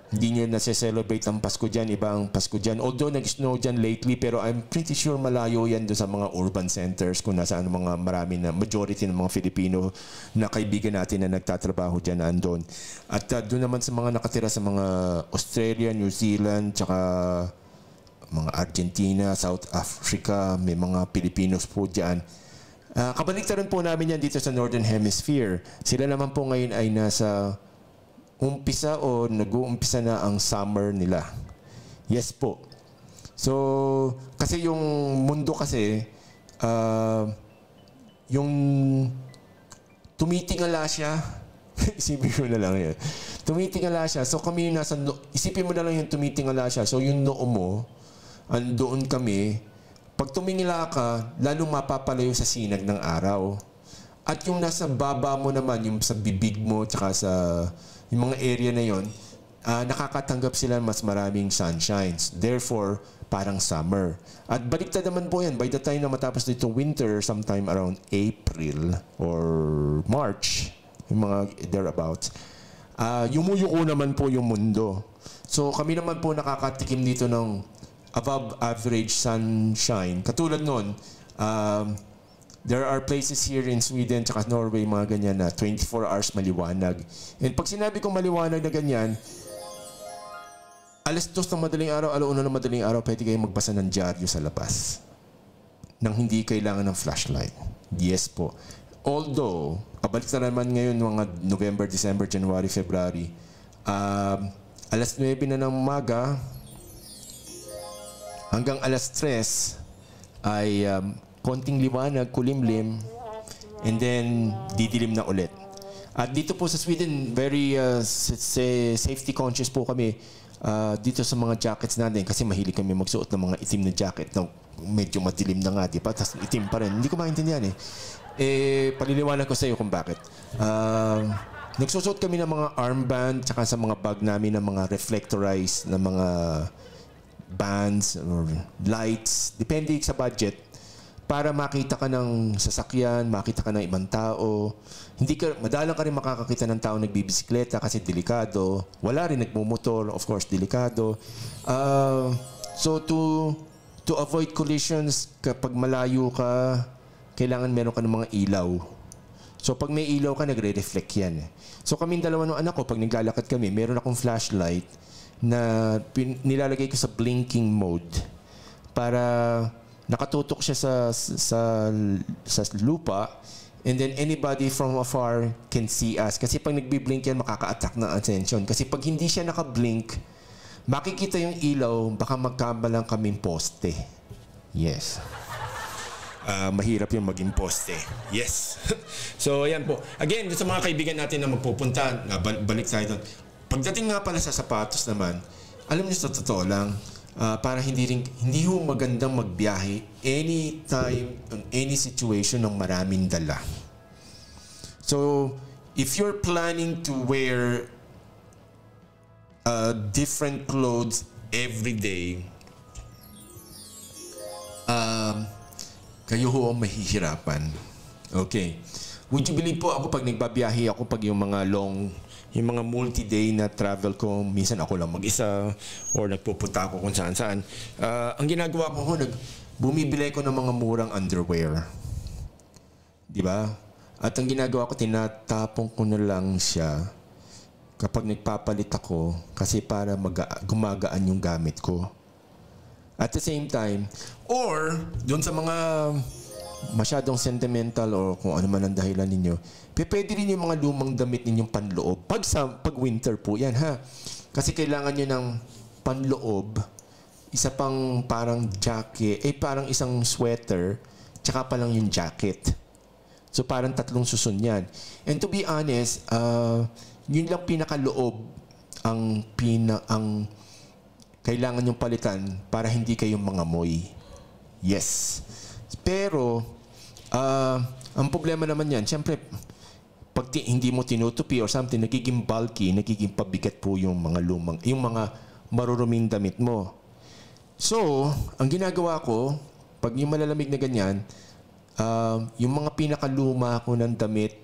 E: hindi nyo nasa-celebrate ang Pasko dyan, ibang Pasko dyan. Although nag-snow dyan lately, pero I'm pretty sure malayo yan doon sa mga urban centers kung nasaan mga marami na majority ng mga Filipino na kaibigan natin na nagtatrabaho dyan andon. At doon naman sa mga nakatira sa mga Australia, New Zealand, tsaka mga Argentina, South Africa, may mga Pilipinos po dyan. Kabaliktaran po namin yan dito sa Northern Hemisphere. Sila naman po ngayon ay nasa umpisa o nag-uumpisa na ang summer nila. Yes po. So, kasi yung mundo kasi, yung tumitingala siya, isipin mo na lang yan. Tumitingala siya. So, kami nasa, isipin mo na lang yung tumitingala siya. So, yung noo mo, andoon kami, pag tumingila ka, lalong mapapalayo sa sinag ng araw. At yung nasa baba mo naman, yung sa bibig mo, tsaka sa yung mga area na yon, nakakatanggap sila mas maraming sunshines. Therefore, parang summer. At baliktad naman po yan. By the time na matapos dito winter, sometime around April or March, yung mga thereabouts, yumuyuko naman po yung mundo. So kami naman po nakakatikim dito ng above average sunshine. Katulad nun, there are places here in Sweden tsaka Norway, mga ganyan na 24 hours maliwanag. And pag sinabi kong maliwanag na ganyan, 2:00 ng madaling araw, 1:00 ng madaling araw, pwede kayo magbasa ng dyaryo sa labas nang hindi kailangan ng flashlight. Yes po. Although, kabalik na naman ngayon mga November, December, January, February, 9:00 na ng umaga hanggang 3:00 ay konting liwanag, kulimlim, and then didilim na ulit. At dito po sa Sweden, very safety conscious po kami dito sa mga jackets natin kasi mahilig kami magsuot ng mga itim na jacket na medyo madilim na nga, di ba? Tapos itim pa rin. Hindi ko maintindihan paliliwanag ko sa iyo kung bakit. Nagsusuot kami ng mga armband tsaka sa mga bag namin ng mga reflectorized na mga bands or lights. Depende sa budget. para makita ka ng sasakyan, makita ka ng ibang tao. Madalang ka rin makakakita ng tao nagbibisikleta kasi delikado. Wala rin nagmumotor, of course, delikado. So to avoid collisions, kapag malayo ka, kailangan meron ka ng mga ilaw. So pag may ilaw ka, nagre-reflect yan. So kaming dalawa ng anak ko, pag naglalakad kami, meron akong flashlight na nilalagay ko sa blinking mode para nakatutok siya sa lupa, and then anybody from afar can see us. Kasi pag nagbi-blink yan, makaka-attract ng attention. Kasi pag hindi siya naka-blink, makikita yung ilaw, baka magkabalang kaming poste. Yes. Mahirap yung maging poste. Yes. So, ayan po. Again, sa mga kaibigan natin na magpupunta, balik tayo doon. Pagdating nga pala sa sapatos naman, alam niyo sa totoo lang, para hindi ho magandang magbiyahe anytime, in any situation ng maraming dala. So, if you're planning to wear different clothes every day, kayo ho ang mahihirapan. Okay. Would you believe po ako pag nagbabiyahe ako, pag yung mga yung mga multi-day na travel ko, minsan ako lang mag-isa or nagpupunta ako kung saan-saan. Ang ginagawa ko bumibili ko ng mga murang underwear. Di ba? At ang ginagawa ko, tinatapon ko na lang siya kapag nagpapalit ako kasi para gumagaan yung gamit ko. At the same time, or doon sa mga masyadong sentimental o kung ano man ang dahilan ninyo, pwede rin yung mga lumang damit ninyong panloob. Pag winter po yan, ha? Kasi kailangan nyo ng panloob, isa pang parang jacket, parang isang sweater, tsaka pa lang yung jacket. So parang 3 susun yan. And to be honest, yun lang pinakaloob ang kailangan yung palitan para hindi kayong mangamoy. Yes. Pero, ang problema naman yan, siyempre, pag hindi mo tinutupi or something, nagiging bulky, nagiging pabigat po yung mga yung mga maruruming damit mo. So, ang ginagawa ko, pag yung malalamig na ganyan, yung mga pinakaluma ko ng damit,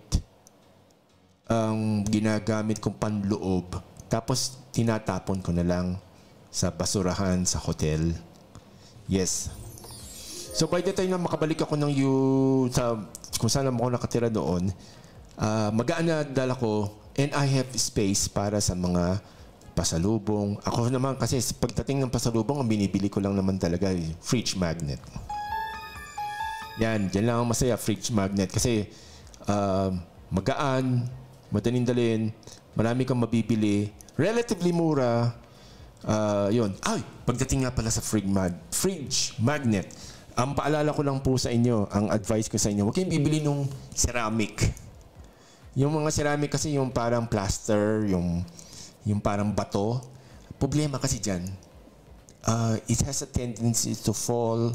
E: ang ginagamit kong panloob, tapos tinatapon ko na lang sa basurahan sa hotel. Yes. So by the time na makabalik ako kung saan ako nakatira doon, magaan na dala ko and I have space para sa mga pasalubong. Ako naman kasi pagdating ng pasalubong, ang binibili ko lang naman talaga fridge magnet. Yan lang ang masaya, fridge magnet. Kasi magaan, madaling dalhin, marami kang mabibili, relatively mura. Yun. Pagdating nga pala sa fridge magnet, ang paalala ko lang po sa inyo, ang advice ko sa inyo, huwag kayong bibili nung ceramic. Yung mga ceramic kasi yung parang plaster, yung parang bato. Problema kasi dyan, it has a tendency to fall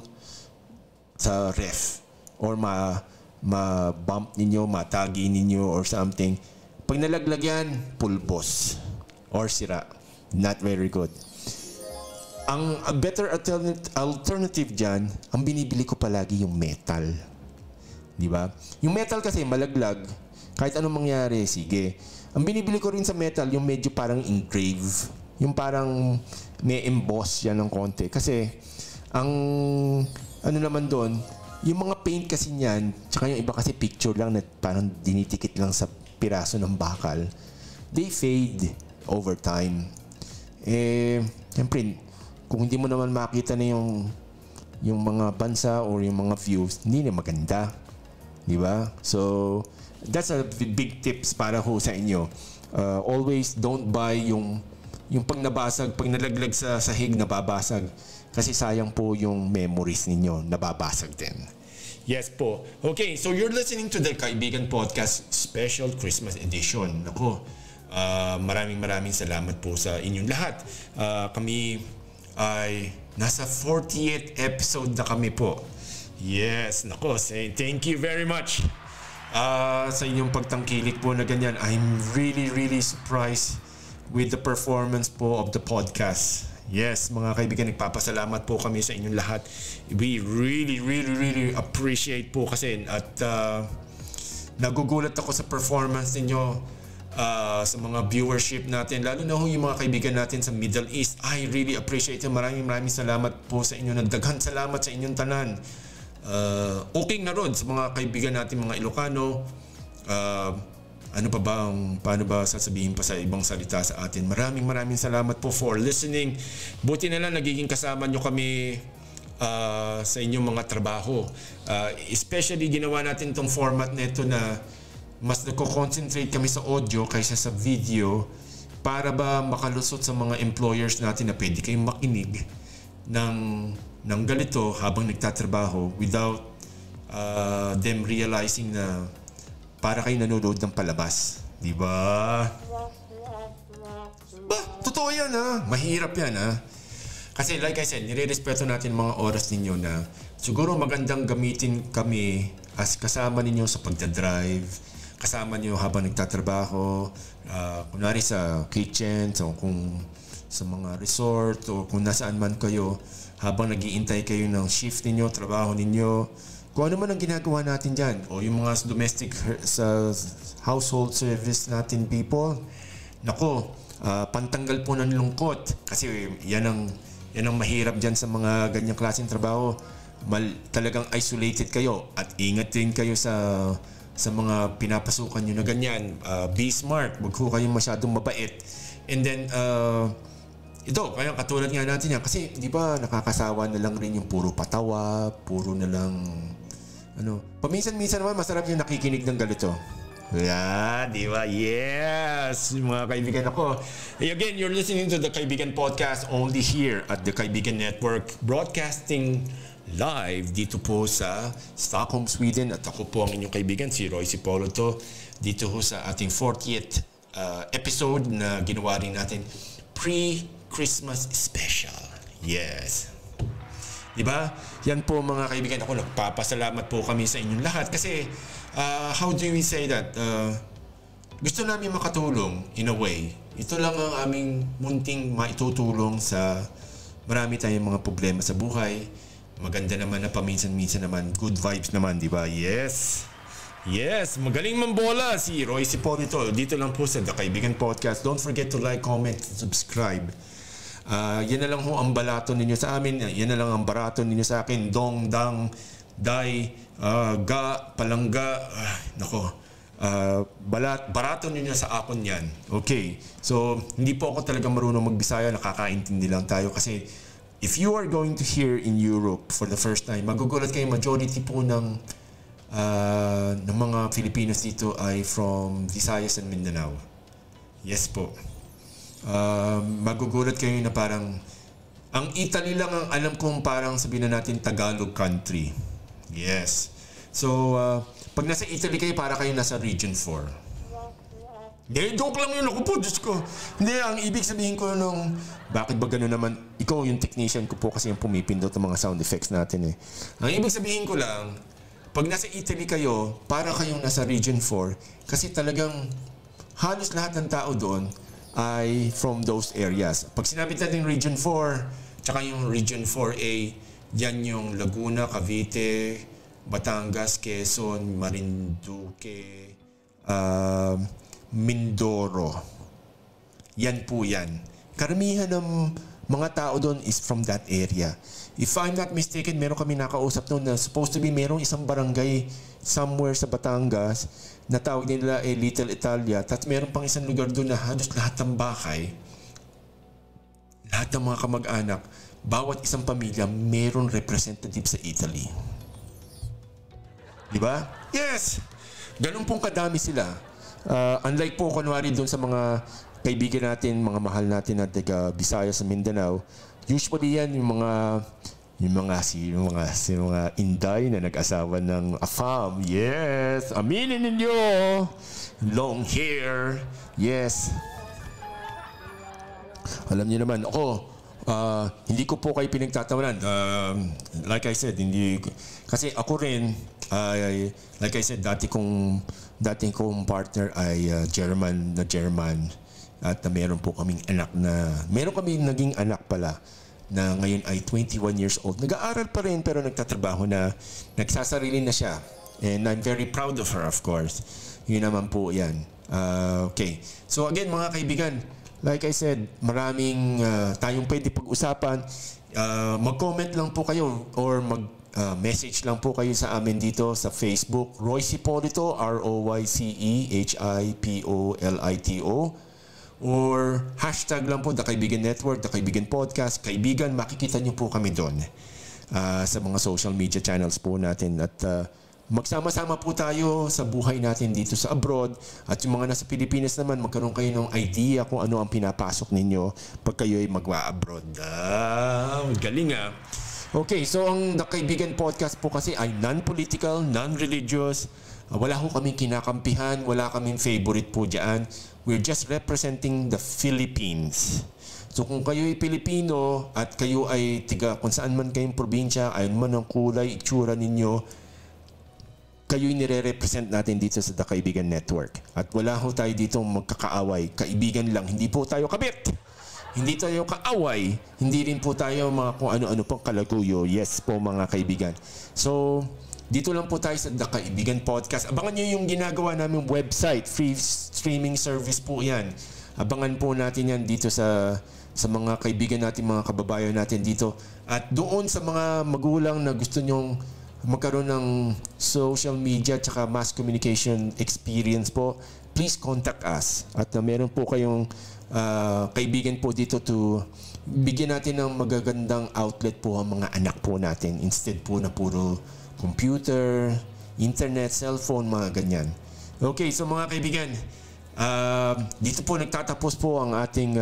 E: sa ref or ma-bump ninyo, matagi ninyo or something. Pag nalaglag yan, pulbos or sira. Not very good. Ang better alternative dyan, ang binibili ko palagi yung metal. Di ba? Yung metal kasi malaglag, kahit anong mangyari, sige. Ang binibili ko rin sa metal, yung medyo parang engrave. Yung parang may emboss yan ng konti. Kasi, ang ano naman doon, yung mga paint kasi niyan, tsaka yung iba kasi picture lang na parang dinitikit lang sa piraso ng bakal, they fade over time. Siyempre, kung hindi mo naman makita na yung mga bansa or yung mga views, hindi na maganda. Di ba? So, that's a big tips para ho sa inyo. Always don't buy yung pag nabasag, pag nalaglag sa sahig, nababasag. Kasi sayang po yung memories ninyo, nababasag din. Yes po. Okay, so you're listening to the Kaibigan Podcast Special Christmas Edition. Ako, maraming salamat po sa inyong lahat. Kami ay nasa 40th episode na kami po. Yes, nako, thank you very much sa inyong pagtangkilik po na ganyan. I'm really surprised with the performance po of the podcast.
B: Yes, mga kaibigan, nagpapasalamat po kami sa inyong lahat. We really appreciate po kasi at nagugulat ako sa performance ninyo sa mga viewership natin, lalo na yung mga kaibigan natin sa Middle East. I really appreciate it. Maraming salamat po sa inyo. Nagdaghan salamat sa inyong tanan. Okay na ron sa mga kaibigan natin, mga Ilocano. Paano ba sasabihin pa sa ibang salita sa atin? Maraming salamat po for listening. Buti na lang nagiging kasama nyo kami sa inyong mga trabaho. Especially ginawa natin tong format nito na mas nagko-concentrate kami sa audio kaysa sa video para ba makalusot sa mga employers natin na pwede kayong makinig ng ganito habang nagtatrabaho without them realizing na para kayo nanonood ng palabas. Di ba? Totoo yan ha. Mahirap yan ha. Kasi like I said, nire-respeto natin mga oras ninyo na siguro magandang gamitin kami as kasama ninyo sa pagdadrive, kasama ninyo habang nagtatrabaho, kunwari sa kitchen, so kung sa mga resort o kung nasaan man kayo, habang nag-iintay kayo ng shift ninyo, trabaho ninyo, kung ano man ang ginagawa natin dyan, o yung mga domestic sa household service natin people, nako, pantanggal po ng lungkot. Kasi yan ang mahirap dyan sa mga ganyang klaseng trabaho. Talagang isolated kayo at ingat din kayo sa mga pinapasukan nyo na ganyan. Be smart, wag ko kayong masyadong mabait. And then, ito, kaya katulad nga natin yan. Kasi, di ba, nakakasawa na lang rin yung puro patawa, puro na lang, paminsan-minsan naman, masarap yung nakikinig ng ganito. Yeah, di ba? Yes! Mga kaibigan ako. Again, you're listening to the Kaibigan Podcast only here at the Kaibigan Network, broadcasting live dito po sa Stockholm, Sweden. At ako po ang inyong kaibigan, si Roy Sipolo to. Dito po sa ating 40th episode na ginawa rin natin pre-Christmas special. Yes. Diba? Yan po mga kaibigan ako. Nagpapasalamat po kami sa inyong lahat kasi how do we say that? Gusto namin makatulong in a way. Ito lang ang aming munting maitutulong sa marami tayong mga problema sa buhay. Maganda naman na paminsan-minsan naman. Good vibes naman, diba? Yes. Yes, magaling mambola si Roy Sipolito. Dito lang po sa The Kaibigan Podcast. Don't forget to like, comment, subscribe. Yan na lang ho ang balato ninyo sa amin. Yan na lang ang barato ninyo sa akin. Dong, dang, day, ga, palangga. Barato ninyo sa akon yan. Okay. So, hindi po ako talaga marunong magbisaya. Nakakaintindi lang tayo. Kasi, if you are going to hear in Europe for the first time, magugulat kayo, majority po ng mga Filipinos dito ay from Visayas and Mindanao. Yes po. Magugulat kayo na parang ang Italy lang ang alam kong parang sabihin na natin Tagalog country. Yes. So, pag nasa Italy kayo, para kayo nasa Region 4. Hindi, joke lang yun. Ako po, Diyos ko. Hindi, ang ibig sabihin ko nung bakit ba gano'n naman, ikaw yung technician ko po kasi yung pumipindot ng mga sound effects natin eh. Ang ibig sabihin ko lang, pag nasa Italy kayo, para kayong nasa Region 4 kasi talagang halos lahat ng tao doon ay from those areas. Pag sinabi natin Region 4, tsaka yung Region 4A, yan yung Laguna, Cavite, Batangas, Quezon, Marinduque, Mindoro. Yan po yan. Karamihan ng mga tao doon is from that area. If I'm not mistaken, meron kami nakausap noon na supposed to be merong isang barangay somewhere sa Batangas na tawag nila Little Italia. At meron pang isang lugar doon na halos lahat ng bahay, lahat ng mga kamag-anak, bawat isang pamilya meron representative sa Italy. Diba? Yes! Ganun pong kadami sila. Unlike po, kunwari doon sa mga kaibigan natin, mga mahal natin na taga Visayas sa Mindanao, usually yan yung mga Inday na nag-asawa ng afam. Yes! Aminin ninyo! Long hair. Yes. Alam niyo naman, ako, hindi ko po kayo pinagtatawanan. Like I said, kasi ako rin, like I said, dating kong partner ay German.
E: At meron kaming naging anak pala na ngayon ay 21 years old. Nag-aaral pa rin pero nagtatrabaho na, nagsasarili na siya. And I'm very proud of her, of course. Yun naman po yan. Okay. So again, mga kaibigan, like I said, maraming tayong pwede pag-usapan. Mag-comment lang po kayo or message lang po kayo sa amin dito sa Facebook. Royce Hipolito, ROYCE HIPOLITO. Or hashtag lang po, The Kaibigan Network, The Kaibigan Podcast. Kaibigan, makikita niyo po kami doon sa mga social media channels po natin. At magsama-sama po tayo sa buhay natin dito sa abroad. At yung mga nasa Pilipinas naman, magkaroon kayo ng idea kung ano ang pinapasok ninyo pag kayo ay magwa-abroad. Galing ah. Okay, so ang The Kaibigan Podcast po kasi ay non-political, non-religious. Wala ho kaming kinakampihan, wala kaming favorite po dyan. We're just representing the Philippines. So kung kayo ay Pilipino at kayo ay tiga kung saan man kayong probinsya, ayon man ang kulay, itsura ninyo, kayo'y nire-represent natin dito sa The Kaibigan Network. At wala ho tayo dito magkakaaway. Kaibigan lang, hindi po tayo kabit. Hindi tayo kaaway. Hindi rin po tayo mga kung ano-ano pang kalaguyo. Yes po mga kaibigan. So, dito lang po tayo sa The Kaibigan Podcast. Abangan nyo yung ginagawa namin website. Free streaming service po yan. Abangan po natin yan dito sa mga kaibigan natin, mga kababayan natin dito. At doon sa mga magulang na gusto nyong magkaroon ng social media at mass communication experience po, please contact us. At meron po kayong kaibigan po dito to bigyan natin ng magagandang outlet po ang mga anak po natin. Instead po na puro computer, internet, cellphone, mga ganyan. Okay, so mga kaibigan, dito po nagtatapos po ang ating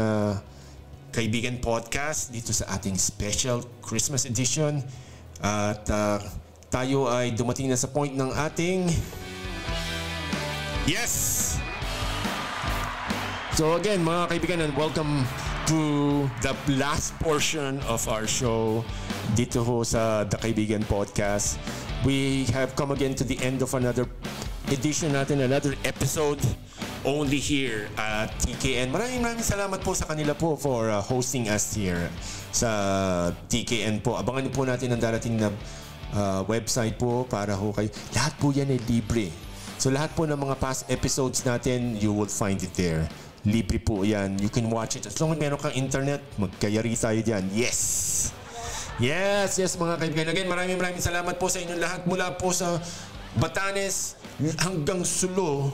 E: Kaibigan Podcast dito sa ating special Christmas edition. At tayo ay dumating na sa point ng ating yes! So again, mga kaibigan, and welcome to the last portion of our show dito ho sa The Kaibigan Podcast. We have come again to the end of another edition natin, another episode only here at TKN. Maraming salamat po sa kanila po for hosting us here sa TKN po. Abangan niyo po natin ang darating na website po para ho kayo. Lahat po yan ay libre. So lahat po ng mga past episodes natin, you will find it there. Libre po yan. You can watch it. As long as meron kang internet, magkayari tayo dyan. Yes! Yes, mga kaibigan. Again, maraming salamat po sa inyong lahat. Mula po sa Batanes hanggang Sulo.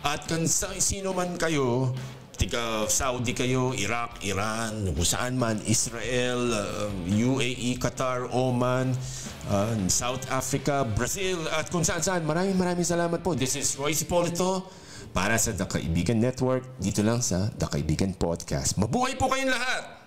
E: At kung sino man kayo, tiga Saudi kayo, Iraq, Iran, kung saan man, Israel, UAE, Qatar, Oman, South Africa, Brazil, at kung saan. Maraming salamat po. This is Royce Hipolito para sa The Kaibigan Network, dito lang sa The Kaibigan Podcast. Mabuhay po kayong lahat!